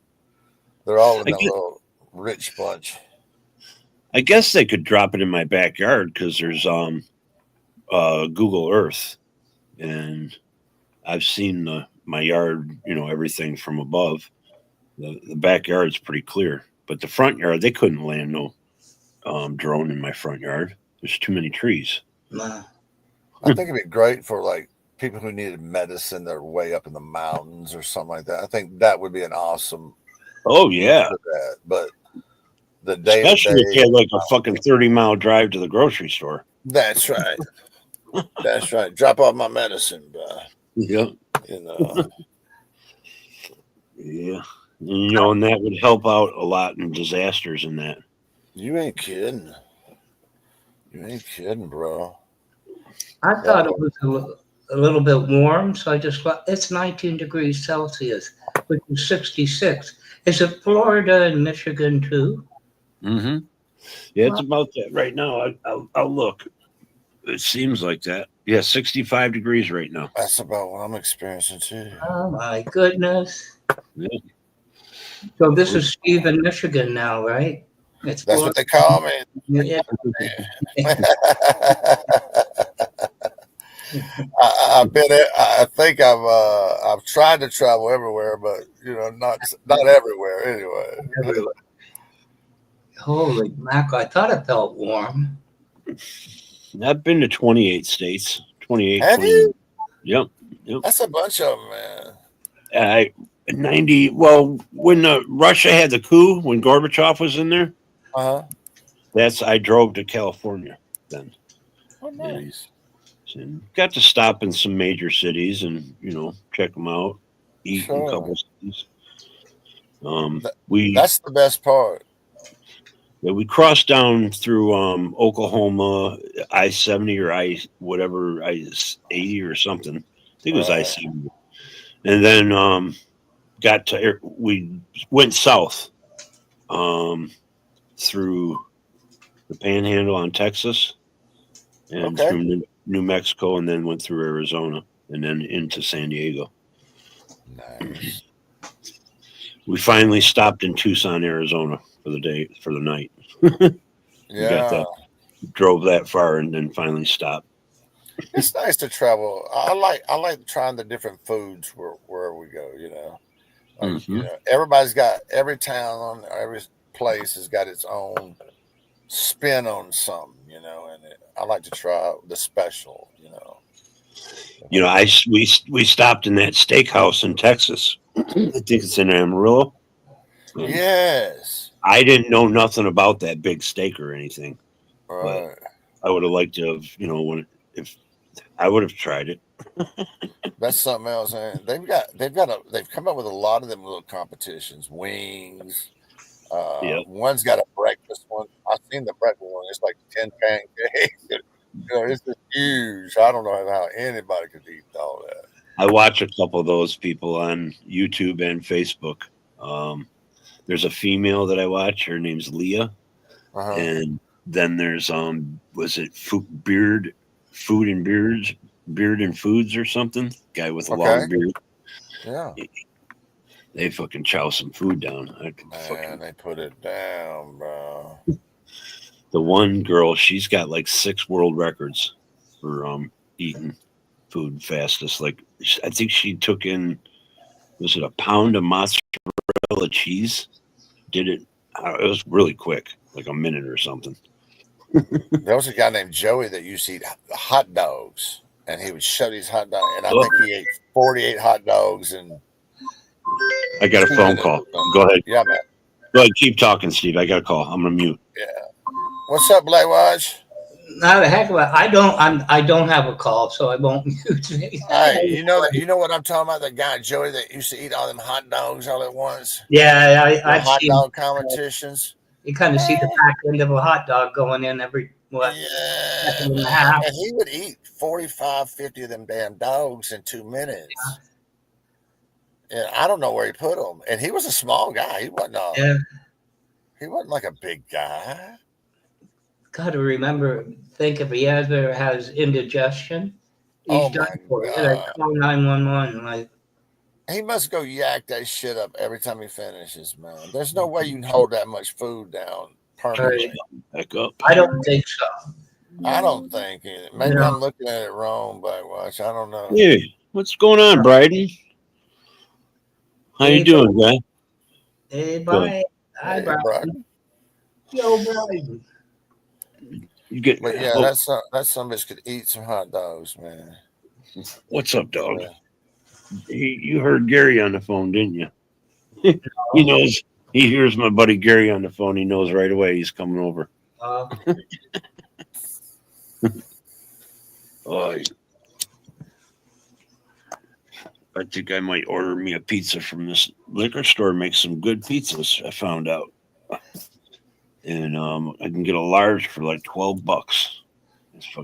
They're all in a little rich bunch. I guess they could drop it in my backyard because there's Google Earth. And I've seen my yard, everything from above. The backyard's pretty clear, but the front yard, they couldn't land no drone in my front yard. There's too many trees. I think it'd be great for like people who needed medicine. They're way up in the mountains or something like that. I think that would be an awesome. Oh yeah, but the day, especially if you had like a fucking 30-mile drive to the grocery store. That's right. That's right. Drop off my medicine, bro. Yeah. Yeah. And that would help out a lot in disasters and that. You ain't kidding. Bro. I thought it was a little bit warm, so I just thought it's 19 degrees Celsius, which is 66. Is it Florida and Michigan too? Mm-hmm. Yeah, it's about that right now. I'll look. It seems like that. Yeah, 65 degrees right now. That's about what I'm experiencing too. Oh my goodness. Yeah. So this is Steve in Michigan now, right? That's what they call me. Yeah. I think I've tried to travel everywhere, but not everywhere anyway. Holy mackerel! I thought it felt warm. I've been to 28 states. 28. Have you? Yep. That's a bunch of them, man. 90. Well, when Russia had the coup, when Gorbachev was in there, I drove to California then. Oh, nice. Yeah. So got to stop in some major cities and check them out, eat in a couple of cities. That's the best part. Yeah, we crossed down through Oklahoma, I-70 or I-80 or something. I think it was I-70. And then we went south through the Panhandle on Texas and Okay. through New Mexico, and then went through Arizona and then into San Diego. Nice. We finally stopped in Tucson, Arizona for the night. Yeah. Drove that far and then finally stopped. It's nice to travel. I like trying the different foods where we go, you know. Like, you know, every town, every place has got its own spin on something, you know, and I like to try the special, you know. You know, we stopped in that steakhouse in Texas. I think it's in Amarillo. Yes. I didn't know nothing about that big steak or anything, Right. but I would have liked to have, you know, if I would have tried it. That's something else. Man. They've come up with a lot of them little competitions, wings. Yeah. One's got a breakfast one. I've seen the breakfast one. It's like 10 pancakes. You know, it's just huge. I don't know how anybody could eat all that. I watch a couple of those people on YouTube and Facebook. There's a female that I watch. Her name's Leah, and then there's was it Beard and Foods or something? Guy with a long beard. Yeah. They fucking chow some food down. They put it down, bro. The one girl, she's got like 6 world records for eating food fastest. Like, I think she took in, was it a pound of mozzarella cheese? Did it? It was really quick, like a minute or something. There was a guy named Joey that used to eat hot dogs, and he would shut his hot dog, and I think he ate 48 hot dogs. And I got a phone call. Go ahead. Yeah, man. Go ahead. Keep talking, Steve. I got a call. I'm gonna mute. Yeah. What's up, Black Watch? Not a heck of a. I don't have a call, so I won't mute. Hey, you know what I'm talking about? That guy Joey that used to eat all them hot dogs all at once. Yeah, I've hot seen dog competitions. You kind of see the back end of a hot dog going in every second and a half. And he would eat 45, 50 of them damn dogs in 2 minutes. And I don't know where he put them. And he was a small guy. He wasn't. He wasn't like a big guy. Got to remember, think if he ever has indigestion, he's done for it. Like, call 911. Like, he must go yak that shit up every time he finishes, man. There's no way you can hold that much food down permanently. Back up. I don't think so. I don't think it. Maybe I'm looking at it wrong, but watch. I don't know. Yeah. What's going on, Bryden? How you doing, guy? Hey, bye. Hi, Bryden. Yo, Bryden. You get, but yeah, that's some bitch could eat some hot dogs, man. What's up, dog? You heard Gary on the phone, didn't you? He knows. He hears my buddy Gary on the phone. He knows right away he's coming over. I think I might order me a pizza from this liquor store. Makes some good pizzas, I found out. And I can get a large for like $12.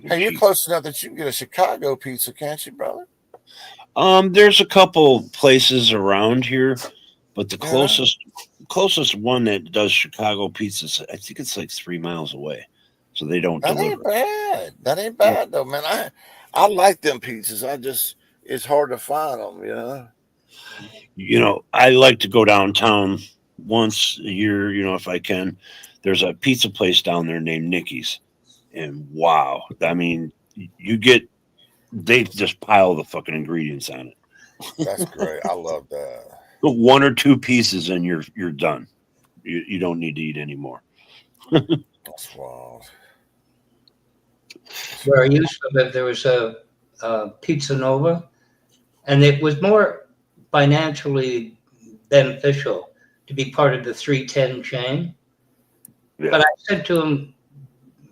Hey, you're close enough that you can get a Chicago pizza, can't you, brother? There's a couple places around here, but the closest one that does Chicago pizzas, I think it's like 3 miles away. So they don't deliver. Ain't bad. That ain't bad though, man. I like them pizzas. It's hard to find them, you know. You know, I like to go downtown once a year, you know, if I can. There's a pizza place down there named Nicky's. And wow, I mean, they just pile the fucking ingredients on it. That's great. I love that. 1 or 2 pieces and you're done. You don't need to eat anymore. That's wild. Where I used to live, there was a Pizza Nova, and it was more financially beneficial to be part of the 310 chain. Yeah. But I said to him,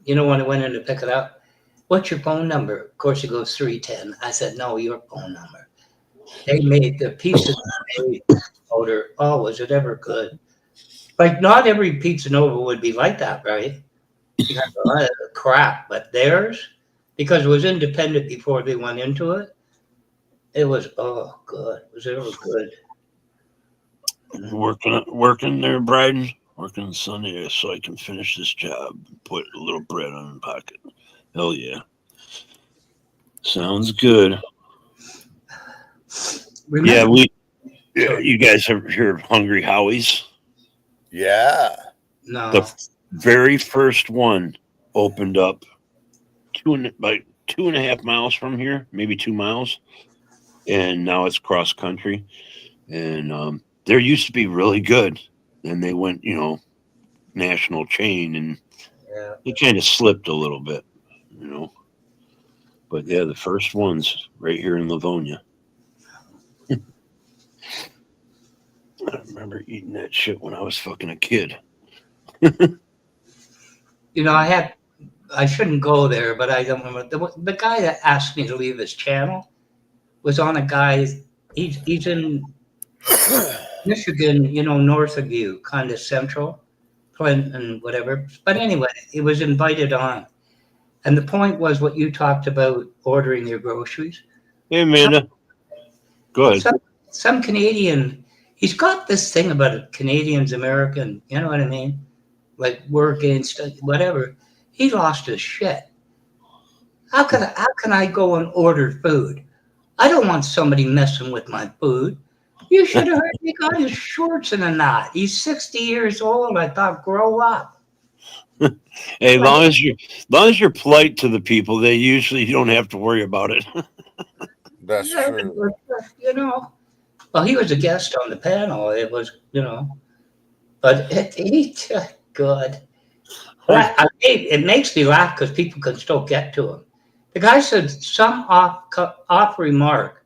you know, when I went in to pick it up, what's your phone number? Of course, he goes 310. I said, no, your phone number. They made the pizza order. Oh, was it ever good? Like, not every Pizza Nova would be like that, right? You have a lot of crap, but theirs, because it was independent before they went into it, it was good. It was good. working there, Bryden. Working Sunday so I can finish this job. Put a little bread on my pocket. Hell yeah. Sounds good. Remember, You guys ever hear of Hungry Howie's? Yeah. no. The very first one opened up about 2.5 miles from here, maybe 2 miles, and now it's cross country. And there used to be really good, and they went, national chain, and Yeah. it kind of slipped a little bit, But yeah, the first ones right here in Livonia. I remember eating that shit when I was fucking a kid. I shouldn't go there, but I don't remember. The guy that asked me to leave his channel was on a guy, he's in Michigan, north of you, kind of central, Clinton, whatever. But anyway, he was invited on. And the point was what you talked about, ordering your groceries. Hey, Amanda. Go ahead. Some Canadian, he's got this thing about Canadians, American, you know what I mean? Like working, whatever. He lost his shit. How can I go and order food? I don't want somebody messing with my food. You should have heard he got his shorts in a knot. He's 60 years old. I thought, grow up. Hey, as long as you're polite to the people, you don't have to worry about it. That's true. Well, he was a guest on the panel. It was, but good. It makes me laugh because people can still get to him. The guy said some off remark,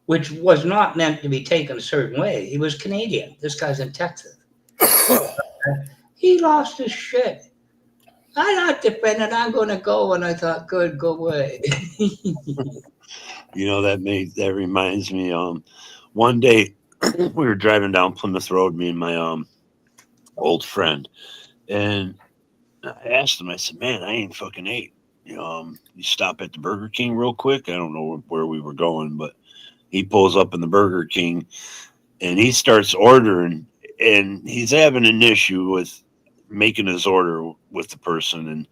which was not meant to be taken a certain way. He was Canadian. This guy's in Texas. He lost his shit. I'm not defending. I'm going to go. And I thought, good, go away. That reminds me. One day we were driving down Plymouth Road, me and my old friend, and I asked him. I said, "Man, I ain't fucking ate. You stop at the Burger King real quick." I don't know where we were going, but he pulls up in the Burger King, and he starts ordering, and he's having an issue with making his order with the person, and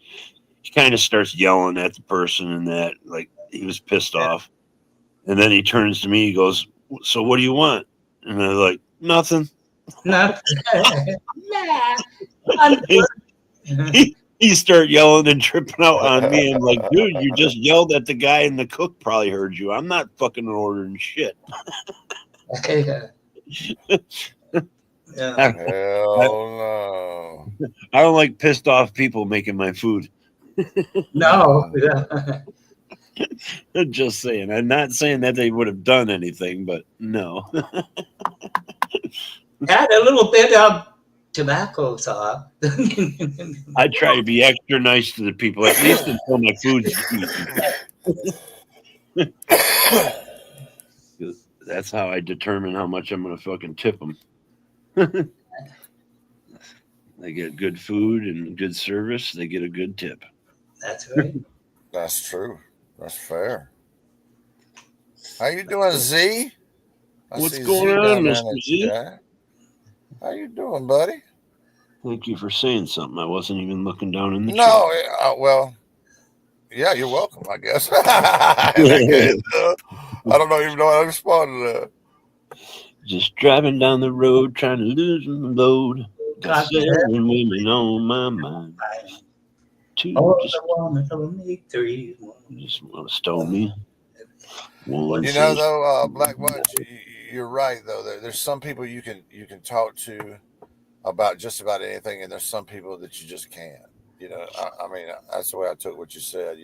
he kind of starts yelling at the person, and that like he was pissed off. And then he turns to me, he goes, "So what do you want?" And I was like, "Nothing." Nothing. He started yelling and tripping out on me. I'm like, "Dude, you just yelled at the guy, and the cook probably heard you. I'm not fucking ordering shit." Yeah. Hell no. I don't like pissed off people making my food. No. Just saying. I'm not saying that they would have done anything, but no. Add a little bit of tobacco sauce. I try to be extra nice to the people, at least until my food's eaten. That's how I determine how much I'm going to fucking tip them. They get good food and good service. They get a good tip. That's right. That's true. That's fair. How you doing, Z? What's see going Z on, down there Mr. in the Z? chat. How you doing, buddy? Thank you for saying something. I wasn't even looking down in the No, chat. well, yeah, you're welcome, I guess. I don't know even know how to respond to that. Just driving down the road, trying to loosen the load. Got God, yeah. 7 women on my mind. 2 just want to stone me. One You know, though, Black Bunch, you're right. Though there's some people you can talk to about just about anything, and there's some people that you just can't. I mean, that's the way I took what you said.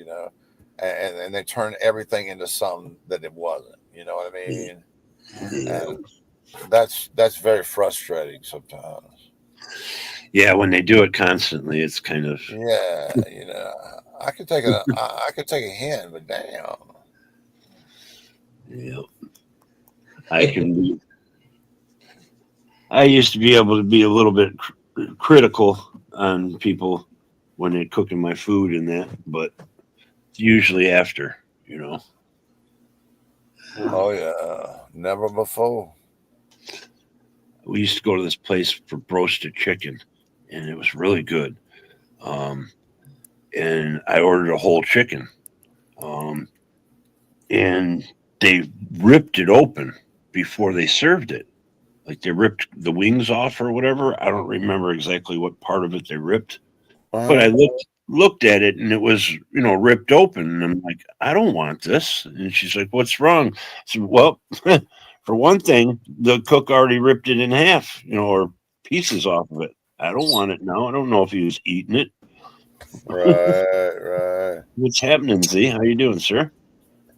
And they turn everything into something that it wasn't. You know what I mean? And that's very frustrating sometimes. Yeah, when they do it constantly, it's kind of I could take a hint, but damn. Yeah, I used to be able to be a little bit critical on people when they're cooking my food and that, but it's usually after, Oh yeah, never before. we used to go to this place for roasted chicken, and it was really good. And I ordered a whole chicken, and they ripped it open before they served it. Like they ripped the wings off or whatever. I don't remember exactly what part of it they ripped, but I looked at it and it was, ripped open. And I'm like, I don't want this. And she's like, what's wrong? I said, well, for one thing, the cook already ripped it in half, or pieces off of it. I don't want it now. I don't know if he was eating it. Right. What's happening, Z? How you doing, sir?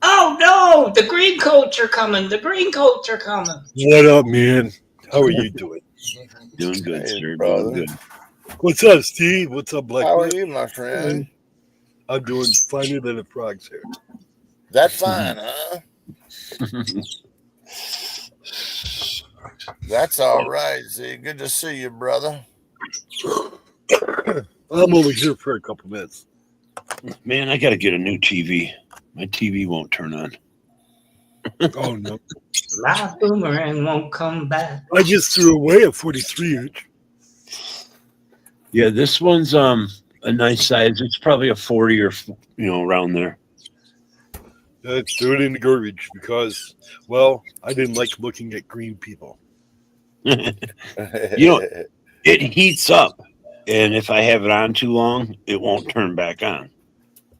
Oh no, the green coats are coming. The green coats are coming. What up, man? How are you doing? Doing good, Hey, sir. brother. Doing good. What's up, Steve? What's up, Black? How are Man? you, my friend? I'm doing finer than a frog's hair. That fine, huh? That's all right, Z. Good to see you, brother. I'm over here for a couple minutes. Man, I got to get a new TV. My TV won't turn on. Oh no! My boomerang won't come back. I just threw away a 43-inch. Yeah, this one's a nice size. It's probably a 40 or around there. Threw it in the garbage because, well, I didn't like looking at green people. It heats up, and if I have it on too long, it won't turn back on.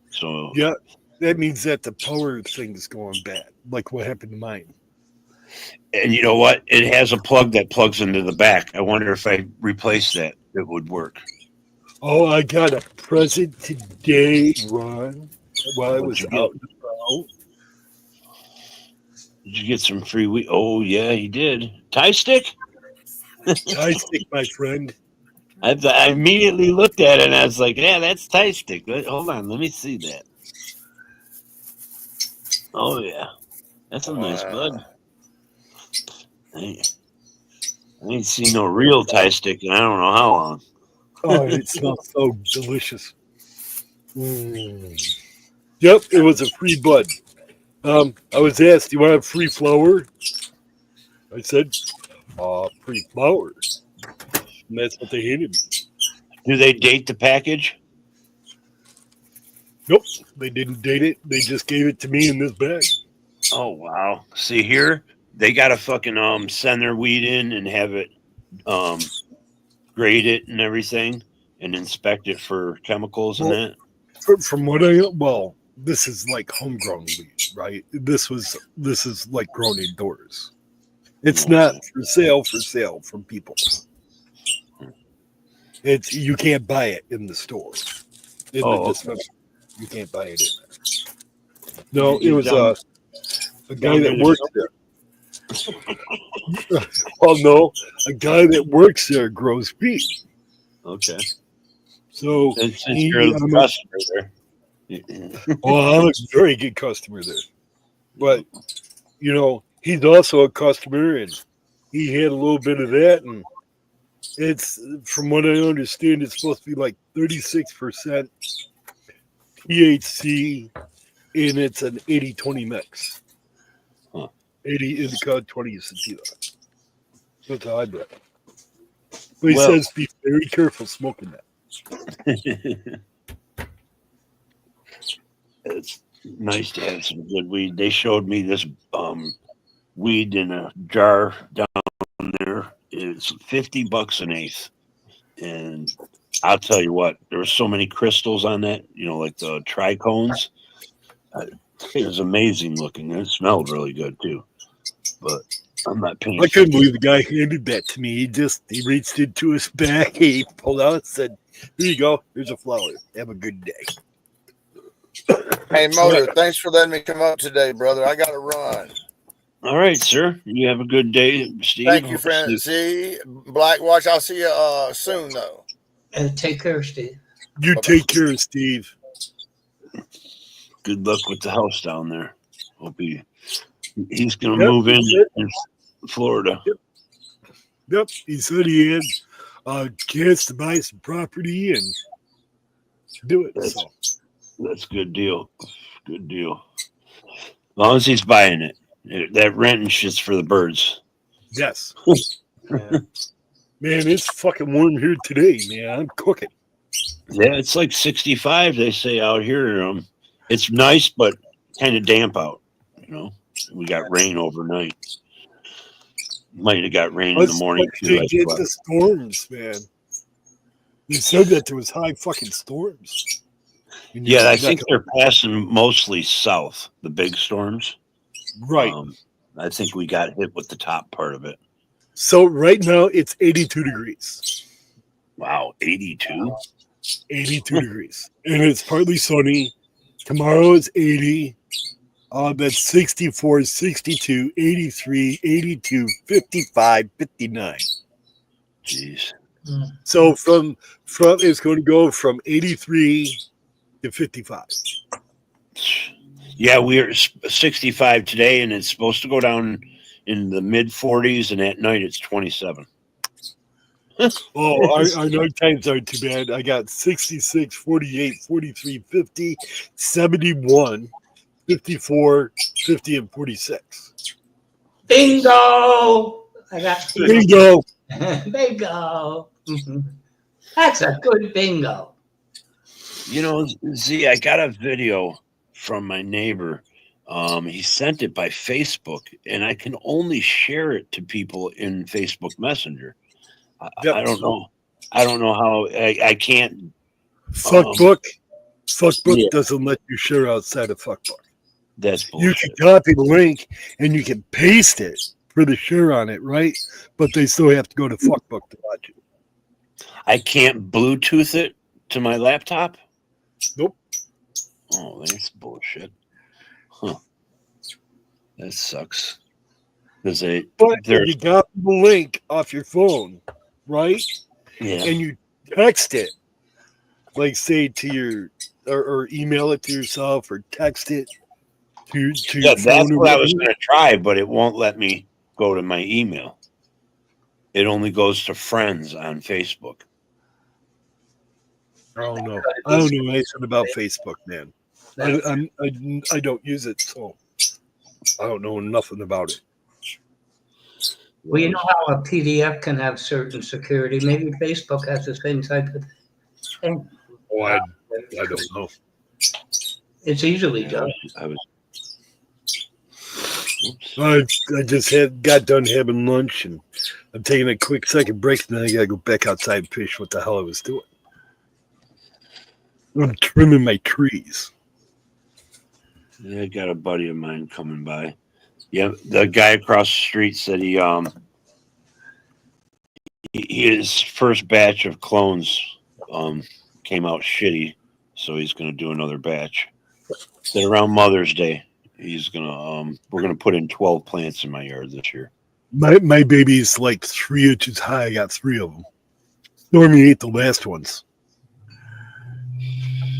So Yeah, that means that the power thing's going bad, like what happened to mine. and you know what? It has a plug that plugs into the back. I wonder if I replace that, it would work. Oh, I got a present today, Ron, while I was What'd you out and about. Did you get some free wheat? Oh yeah, you did. Tie stick? Tie stick, my friend. I immediately looked at it and I was like, yeah, that's tie stick. Hold on, let me see that. Oh yeah, that's a nice bud. I ain't seen no real tie stick in I don't know how long. Oh, it smells so delicious. Yep, it was a free bud. I was asked, "Do you want a free flower?" I said, "Free flowers," and that's what they handed me. Do they date the package? Nope, they didn't date it. They just gave it to me in this bag. Oh wow! See here, they gotta fucking send their weed in and have it grade it and everything, and inspect it for chemicals and that. From what this is like homegrown weed, right? This is like grown indoors. It's not for sale from people. You can't buy it in the store. The dispensary. You can't buy it in there. No, it was a guy that works there. Well, no, a guy that works there grows weed. Okay. So Since you're a customer there. Well, I'm a very good customer there. But, he's also a customer, and he had a little bit of that. And it's, from what I understand, it's supposed to be like 36% THC, and it's an 80-20 mix. 80 indica, 20 sativa. That's how I do it. But he says be very careful smoking that. It's nice to have some good weed. They showed me this weed in a jar down there. It's $50 an eighth. And I'll tell you what, there were so many crystals on that, like the trichones. It was amazing looking. It smelled really good too. But I'm not paying. I couldn't believe the guy handed that to me. He reached into his bag, he pulled out and said, "Here you go. Here's a flower. Have a good day." Hey, Motor, thanks for letting me come up today, brother. I got to run. All right, sir. You have a good day, Steve. Thank you, friend. See, Black Watch. I'll see you soon, though. Take care, Steve. You take care, Steve. Good luck with the house down there. Hope he's going to move in Florida. Yep. He said he had a chance to buy some property and do it. That's a good deal. Good deal. As long as he's buying it. That rent is just for the birds. Yes. Man, it's fucking warm here today, man. I'm cooking. Yeah, it's like 65. They say out here. It's nice, but kind of damp out. You know, we got rain overnight. Might have got rain in the morning too. They get the storms, man. They said that there was high fucking storms. Yeah, I think they're passing mostly south. The big storms, right? I think we got hit with the top part of it. So right now it's 82 degrees. Wow, 82? 82 degrees. And it's partly sunny. Tomorrow is 80. That's 64, 62, 83, 82, 55, 59. Jeez. So from it's going to go from 83 to 55. Yeah, we're 65 today, and it's supposed to go down in the mid 40s, and at night it's 27. Oh, our night times aren't too bad. I got 66, 48, 43, 50, 71, 54, 50, and 46. Bingo! I got bingo. Bingo. That's a good bingo. You know, Z, I got a video from my neighbor. He sent it by Facebook, and I can only share it to people in Facebook Messenger. I don't know. I don't know how. I can't. Fuckbook doesn't let you share outside of Fuckbook. That's you bullshit. can copy the link and you can paste it for the share on it, right? But they still have to go to Fuckbook to watch it. I can't Bluetooth it to my laptop? Nope. Oh, that's bullshit. Huh. That sucks. Because you got the link off your phone, right? Yeah. And you text it, like say to your or email it to yourself or text it to your phone. That's what I was going to try, but it won't let me go to my email. It only goes to friends on Facebook. I don't know. I don't know anything about Facebook, man. I don't use it, so I don't know nothing about it. Well, you know how a PDF can have certain security. Maybe Facebook has the same type of thing. Oh, I don't know. It's easily done. I just got done having lunch, and I'm taking a quick second break, and then I got to go back outside and finish what the hell I was doing. I'm trimming my trees. Yeah, I got a buddy of mine coming by. Yeah, the guy across the street said his first batch of clones came out shitty, so he's going to do another batch. Said around Mother's Day, he's gonna we're gonna put in 12 plants in my yard this year. My baby's like 3 inches high. I got 3 of them. Stormy ate the last ones.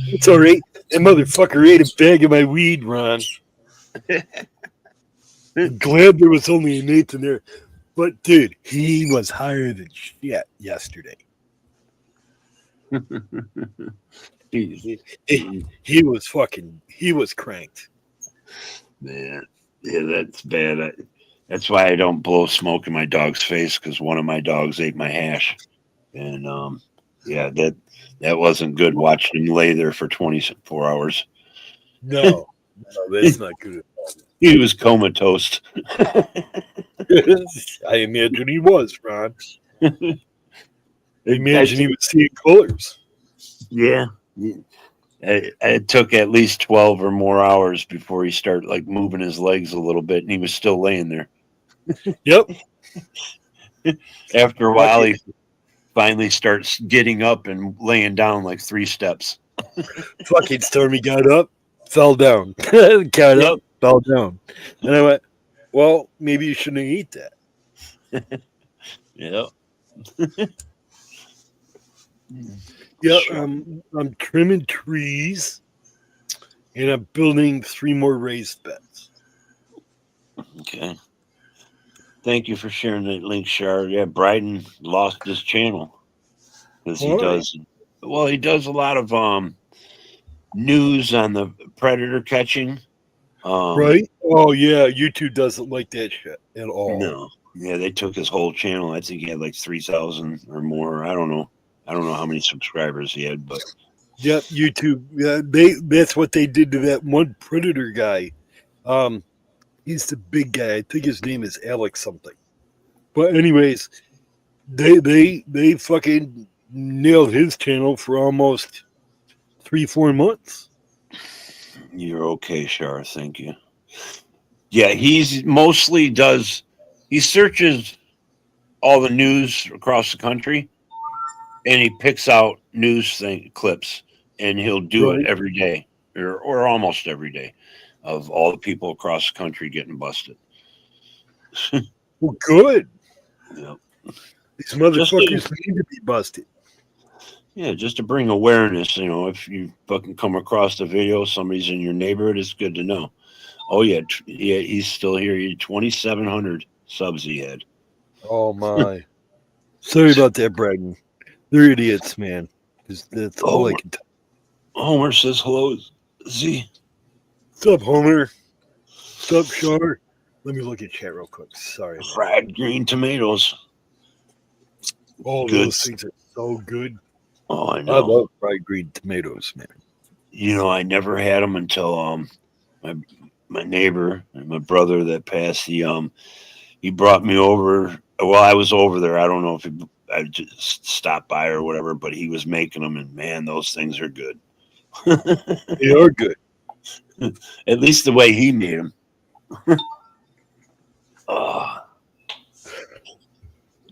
It's all right. That motherfucker ate a bag of my weed, Ron. I'm glad there was only an eighth in there. But, dude, he was higher than shit yesterday. he was cranked. Man, yeah, that's bad. That's why I don't blow smoke in my dog's face, because one of my dogs ate my hash. And, yeah, that wasn't good watching him lay there for 24 hours. No, that's not good at all. He was comatose. I imagine he was, Ron. I imagine he was seeing colors. Yeah. It took at least 12 or more hours before he started like moving his legs a little bit, and he was still laying there. Yep. After a while, he finally starts getting up and laying down like 3 steps. Fucking Stormy got up, fell down. Got up, fell down. And I went, well, maybe you shouldn't eat that. Yep. Yeah, I'm trimming trees, and I'm building 3 more raised beds. Okay. Thank you for sharing that link, Shard. Yeah, Bryden lost his channel because he does. Well, he does a lot of news on the predator catching. Right? Oh yeah, YouTube doesn't like that shit at all. No, Yeah, they took his whole channel. I think he had like 3,000 or more. I don't know. I don't know how many subscribers he had, but Yep, YouTube. That's what they did to that one Predator guy. He's the big guy. I think his name is Alex something. But anyways, they fucking nailed his channel for almost 3-4 months. you're okay, Shar. Thank you. Yeah, he's mostly he searches all the news across the country and he picks out news clips and he'll do it every day or almost every day of all the people across the country getting busted. Well, good. Yep. These motherfuckers need to be busted. Yeah, just to bring awareness, if you fucking come across the video, somebody's in your neighborhood, it's good to know. Oh, yeah, he's still here. 2,700 subs he had. Oh, my. Sorry about that, Braden. They're idiots, man. That's all I can tell. Homer says hello, Z. What's up, Homer? What's up, Shar? Let me look at chat real quick. Sorry. Fried green tomatoes. Oh, Good. those things are so good. Oh, I I know. love fried green tomatoes, man. I never had them until my neighbor and my brother that passed. He brought me over. Well, I was over there. I don't know if I just stopped by or whatever, but he was making them, and man, those things are good. They are good. At least the way he made them.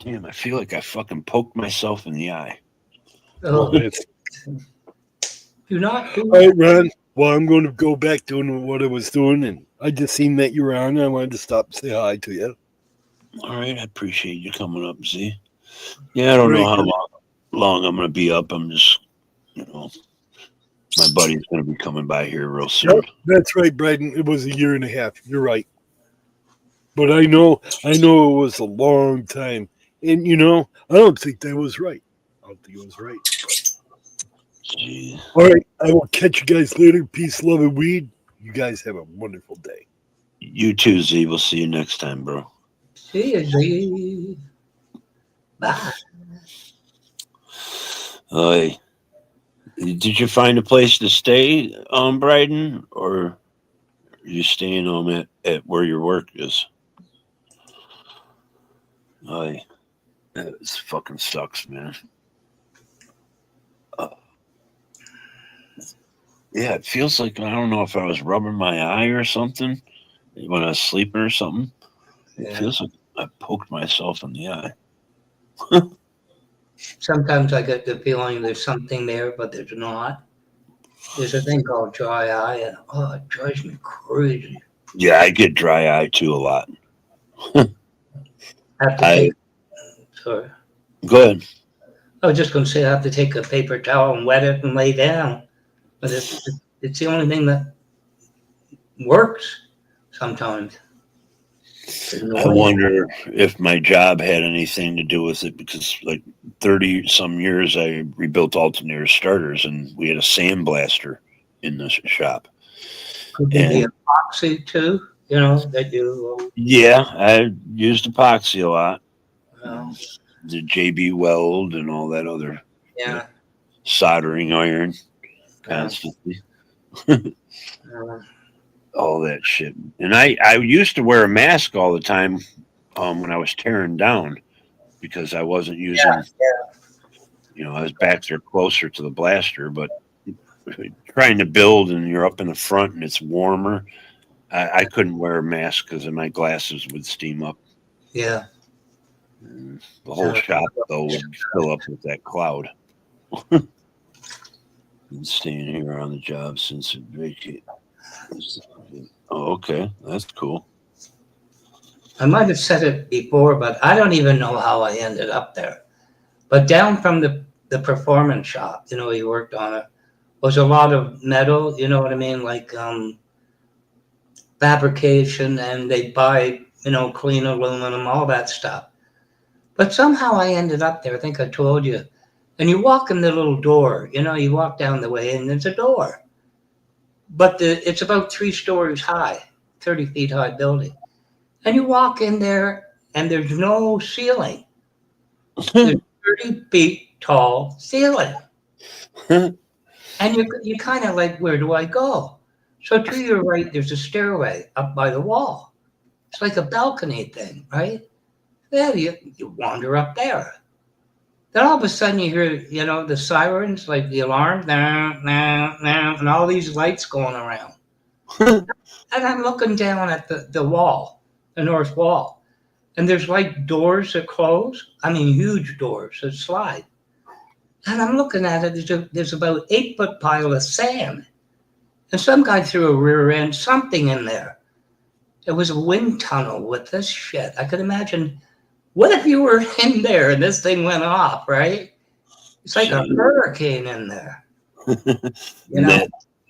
Damn, I feel like I fucking poked myself in the eye. Oh, It's- do not do all right, Ron. Well, I'm going to go back doing what I was doing, and I just seen that you were on. I wanted to stop and say hi to you. All right, I appreciate you coming up, Z. Yeah, I don't know how long I'm going to be up. I'm just, my buddy's going to be coming by here real soon. Yep, that's right, Braden. It was 1.5 years. You're right. But I know it was a long time. And, I don't think that was right. I don't think it was right. Jeez. All right, I will catch you guys later. Peace, love, and weed. You guys have a wonderful day. You too, Z. We'll see you next time, bro. See you, Z. Bye. Did you find a place to stay, Bryden, or are you staying home at where your work is? That fucking sucks, man. Yeah, it feels like I don't know if I was rubbing my eye or something when I was sleeping or something. It feels like I poked myself in the eye. Sometimes I get the feeling there's something there, but there's not. There's a thing called dry eye, and it drives me crazy. Yeah, I get dry eye too a lot. Sorry. Go ahead. I was just going to say I have to take a paper towel and wet it and lay down. But it's the only thing that works sometimes. I wonder if my job had anything to do with it because, like, 30 some years, I rebuilt alternator starters and we had a sandblaster in the shop. Could be epoxy too, that you. Yeah, I used epoxy a lot. Well, The JB Weld and all that other soldering iron constantly. All that shit. And I used to wear a mask all the time when I was tearing down because I wasn't using, I was back there closer to the blaster, but trying to build and you're up in the front and it's warmer. I couldn't wear a mask because my glasses would steam up. Yeah. And the whole shop, though, would fill up with that cloud. Been staying here on the job since it vacated. Oh, okay. That's cool. I might have said it before, but I don't even know how I ended up there. But down from the performance shop, he worked on it, was a lot of metal, you know what I mean? Like fabrication, and they buy, clean aluminum, all that stuff. But somehow I ended up there. I think I told you. And you walk in the little door, you walk down the way and there's a door. But it's about 3 stories high, 30 feet high building. And you walk in there and there's no ceiling. There's 30 feet tall ceiling. And you kind of like, where do I go? So to your right, there's a stairway up by the wall. It's like a balcony thing, right? Yeah, you wander up there. Then all of a sudden you hear, the sirens, like the alarm, and all these lights going around. And I'm looking down at the wall, the north wall, and there's like doors that close. I mean, huge doors that slide. And I'm looking at it. There's about 8-foot pile of sand, and some guy threw a rear end something in there. It was a wind tunnel with this shit. I could imagine. What if you were in there and this thing went off? Right? It's like a hurricane in there.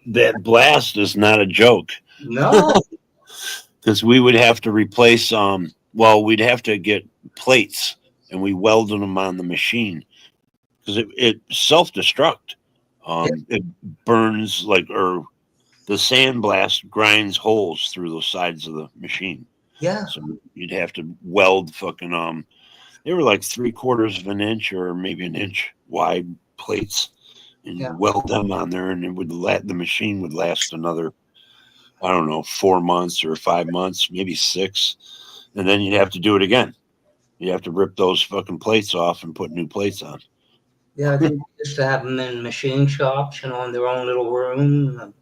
That blast is not a joke. No. Because we would have to replace we'd have to get plates and we welded them on the machine because it self-destruct. It burns or the sandblast grinds holes through the sides of the machine. Yeah. So you'd have to weld fucking they were like 3/4 of an inch or maybe an inch wide plates and weld them on there, and it would the machine would last another, I don't know, 4 months or 5 months, maybe 6, and then you'd have to do it again. You have to rip those fucking plates off and put new plates on. Yeah, they used to have them in machine shops, in their own little room,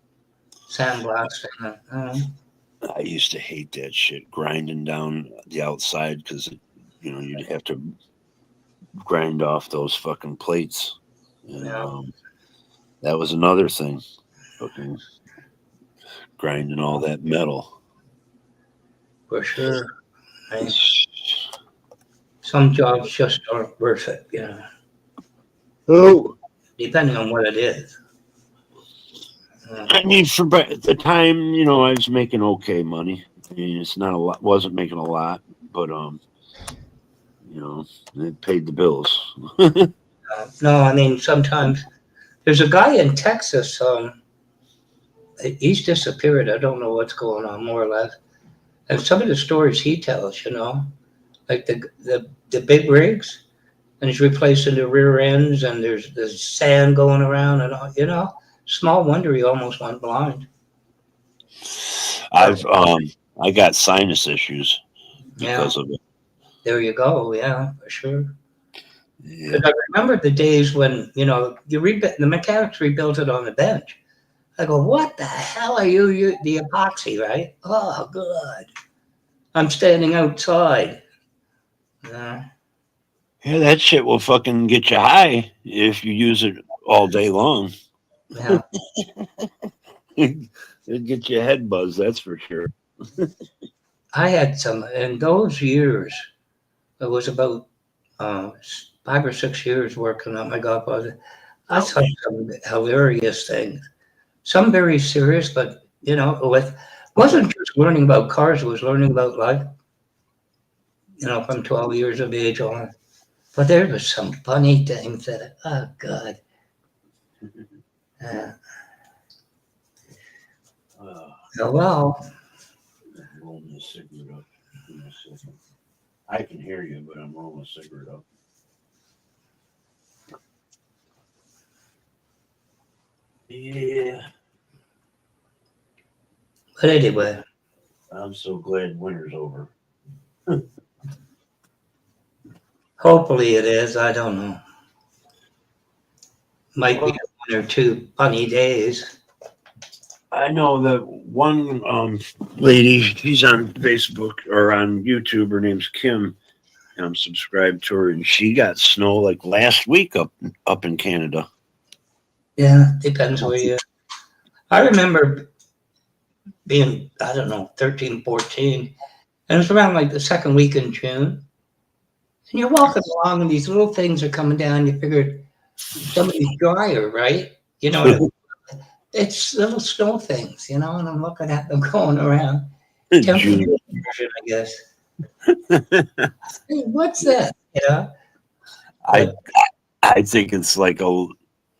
sandblasting. I used to hate that shit, grinding down the outside because, you'd have to grind off those fucking plates. And, that was another thing, fucking grinding all that metal. For sure. Right? Some jobs just aren't worth it, Oh, depending on what it is. I mean, for the time, I was making okay money. I mean, it's not a lot. Wasn't making a lot, but it paid the bills. No, I mean, sometimes there's a guy in Texas. He's disappeared. I don't know what's going on, more or less. And some of the stories he tells, like the big rigs, and he's replacing the rear ends, and there's sand going around, and all, small wonder he almost went blind. I got sinus issues because of it. There you go. Yeah, for sure. Yeah. I remember the days when the mechanics rebuilt it on the bench. I go, what the hell are you the epoxy, right? Oh, good. I'm standing outside. Yeah, that shit will fucking get you high if you use it all day long. Yeah. It'd get you a head buzz, that's for sure. I had some in those years. It was about 5 or 6 years working on my Godfather. I saw some hilarious things. Some very serious, but wasn't just learning about cars, it was learning about life. From 12 years of age on. But there was some funny things that, oh God. Well. I'm rolling a cigarette up. I can hear you, but I'm rolling a cigarette up. Yeah. But anyway. I'm so glad winter's over. Hopefully it is. I don't know. Might be 1 or 2 funny days. I know that one lady, she's on Facebook or on YouTube. Her name's Kim, and I'm subscribed to her. And she got snow like last week up in Canada. Yeah, depends where you. I remember being, 13, 14, and it was around like the second week in June. And you're walking along, and these little things are coming down. You figured somebody's dryer, right? It's little snow things, and I'm looking at them going around. Temperature, I guess. Hey, what's that? I think it's like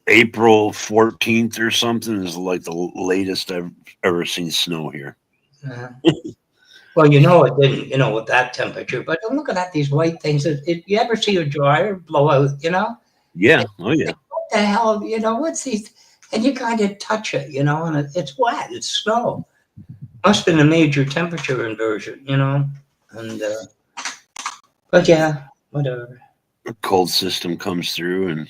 April 14th or something is like the latest I've ever seen snow here. Well, you know it didn't, with that temperature. But I'm looking at these white things. You ever see a dryer blow out? Yeah. Oh yeah. What the hell? What's these? And you kind of touch it, and it's wet. It's snow. Must have been a major temperature inversion, And but yeah, whatever. A cold system comes through and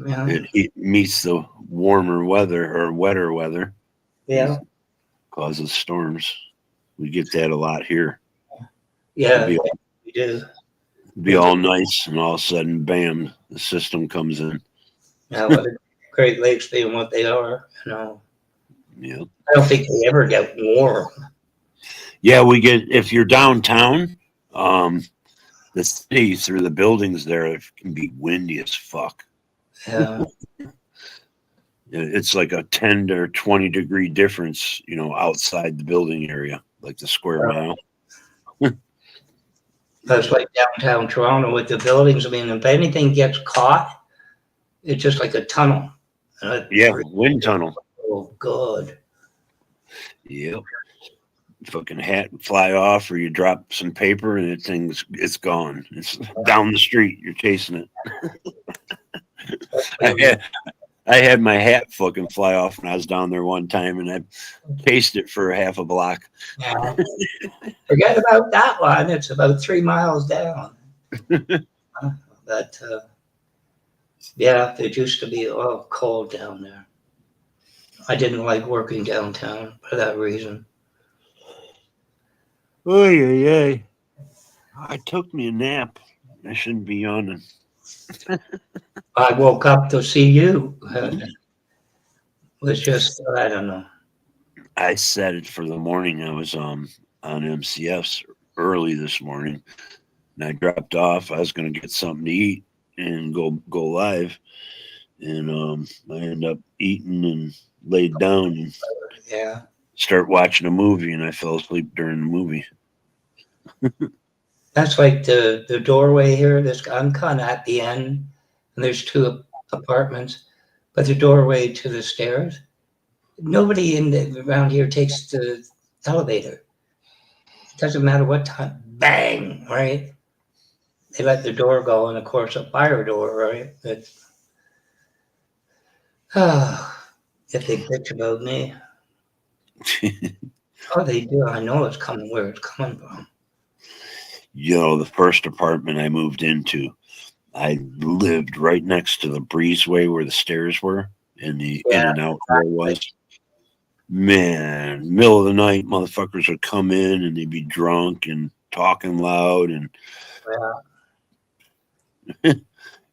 Yeah. it meets the warmer weather or wetter weather. Yeah. Causes storms. We get that a lot here. Yeah, It'd we do. be all nice, and all of a sudden, bam, the system comes in. Yeah, what the Great Lakes being what they are, Yeah. I don't think they ever get warm. Yeah, we get, if you're downtown, the city through the buildings there, it can be windy as fuck. Yeah. It's like a 10 or 20 degree difference, outside the building area, like the square mile. That's like downtown Toronto with the buildings. I mean, if anything gets caught, it's just like a tunnel. Yeah, wind tunnel. Oh, good. Yep. Fucking hat fly off, or you drop some paper and it's gone. It's down the street. You're chasing it. I had my hat fucking fly off when I was down there one time, and I chased it for half a block. Yeah. Forget about that one. It's about 3 miles down. But yeah, it used to be cold down there. I didn't like working downtown for that reason. Oh yeah. I took me a nap. I shouldn't be yawning. I woke up to see you. It was just, I don't know. I set it for the morning. I was on MCF's early this morning, and I dropped off. I was going to get something to eat and go live, and I ended up eating and laid down and Yeah. start watching a movie, and I fell asleep during the movie. That's like the doorway here. I'm kind of at the end, and there's 2 apartments, but the doorway to the stairs, nobody around here takes the elevator. It doesn't matter what time. Bang, right? They let the door go, and of course a fire door, right? But if they bitch about me, they do. I know it's coming where it's coming from. The first apartment I moved into, I lived right next to the breezeway where the stairs were and the in and out door was. Man, middle of the night, motherfuckers would come in and they'd be drunk and talking loud, and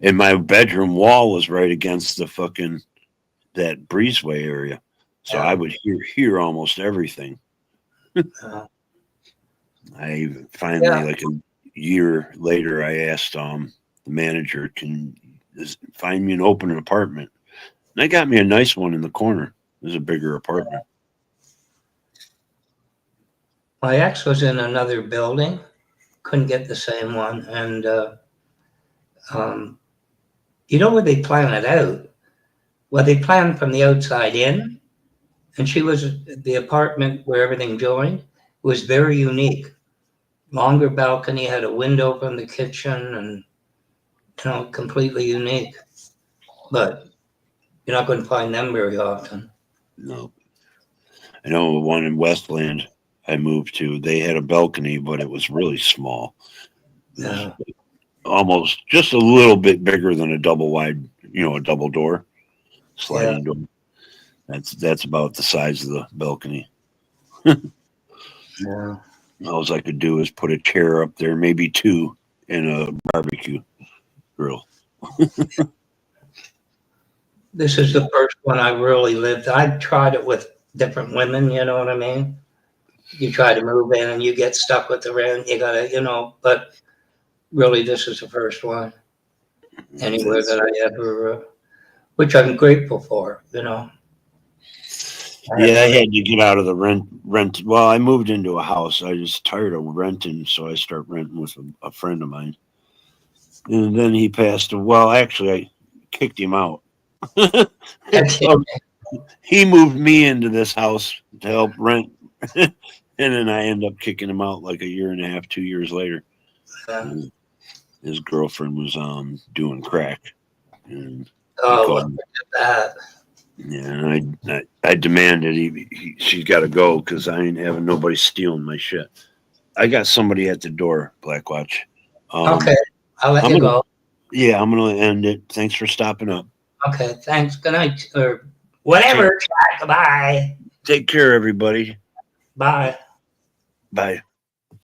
and my bedroom wall was right against the fucking that breezeway area, so I would hear almost everything. I finally, like a year later, I asked the manager, "Can find me an open apartment?" And they got me a nice one in the corner. It was a bigger apartment. My ex was in another building, couldn't get the same one, and where they plan it out? Well, they planned from the outside in, and she was the apartment where everything joined. It was very unique. Longer balcony, had a window from the kitchen, and completely unique. But you're not going to find them very often. No. I know one in Westland I moved to, they had a balcony, but it was really small. Yeah. Almost just a little bit bigger than a double wide, a double door, sliding door. That's about the size of the balcony. Yeah. All I could do is put a chair up there, maybe 2, and a barbecue grill. This is the first one I really lived. I tried it with different women, you know what I mean? You try to move in and you get stuck with the rent. You gotta, but really this is the first one anywhere that I ever, which I'm grateful for, Yeah, I had to get out of the rent. Well, I moved into a house. I was tired of renting, so I started renting with a friend of mine. And then he passed. Well, actually, I kicked him out. He moved me into this house to help rent, And then I end up kicking him out like a year and a half, 2 years later. Yeah. His girlfriend was doing crack. And Oh, called look at that. yeah, and I demanded she's got to go because I ain't having nobody stealing my shit. I got somebody at the door, Blackwatch. Okay, I'll let I'm you gonna- go. Yeah, I'm going to end it. Thanks for stopping up. Okay, thanks. Good night, or whatever. Jack. Bye. Take care, everybody. Bye. Bye.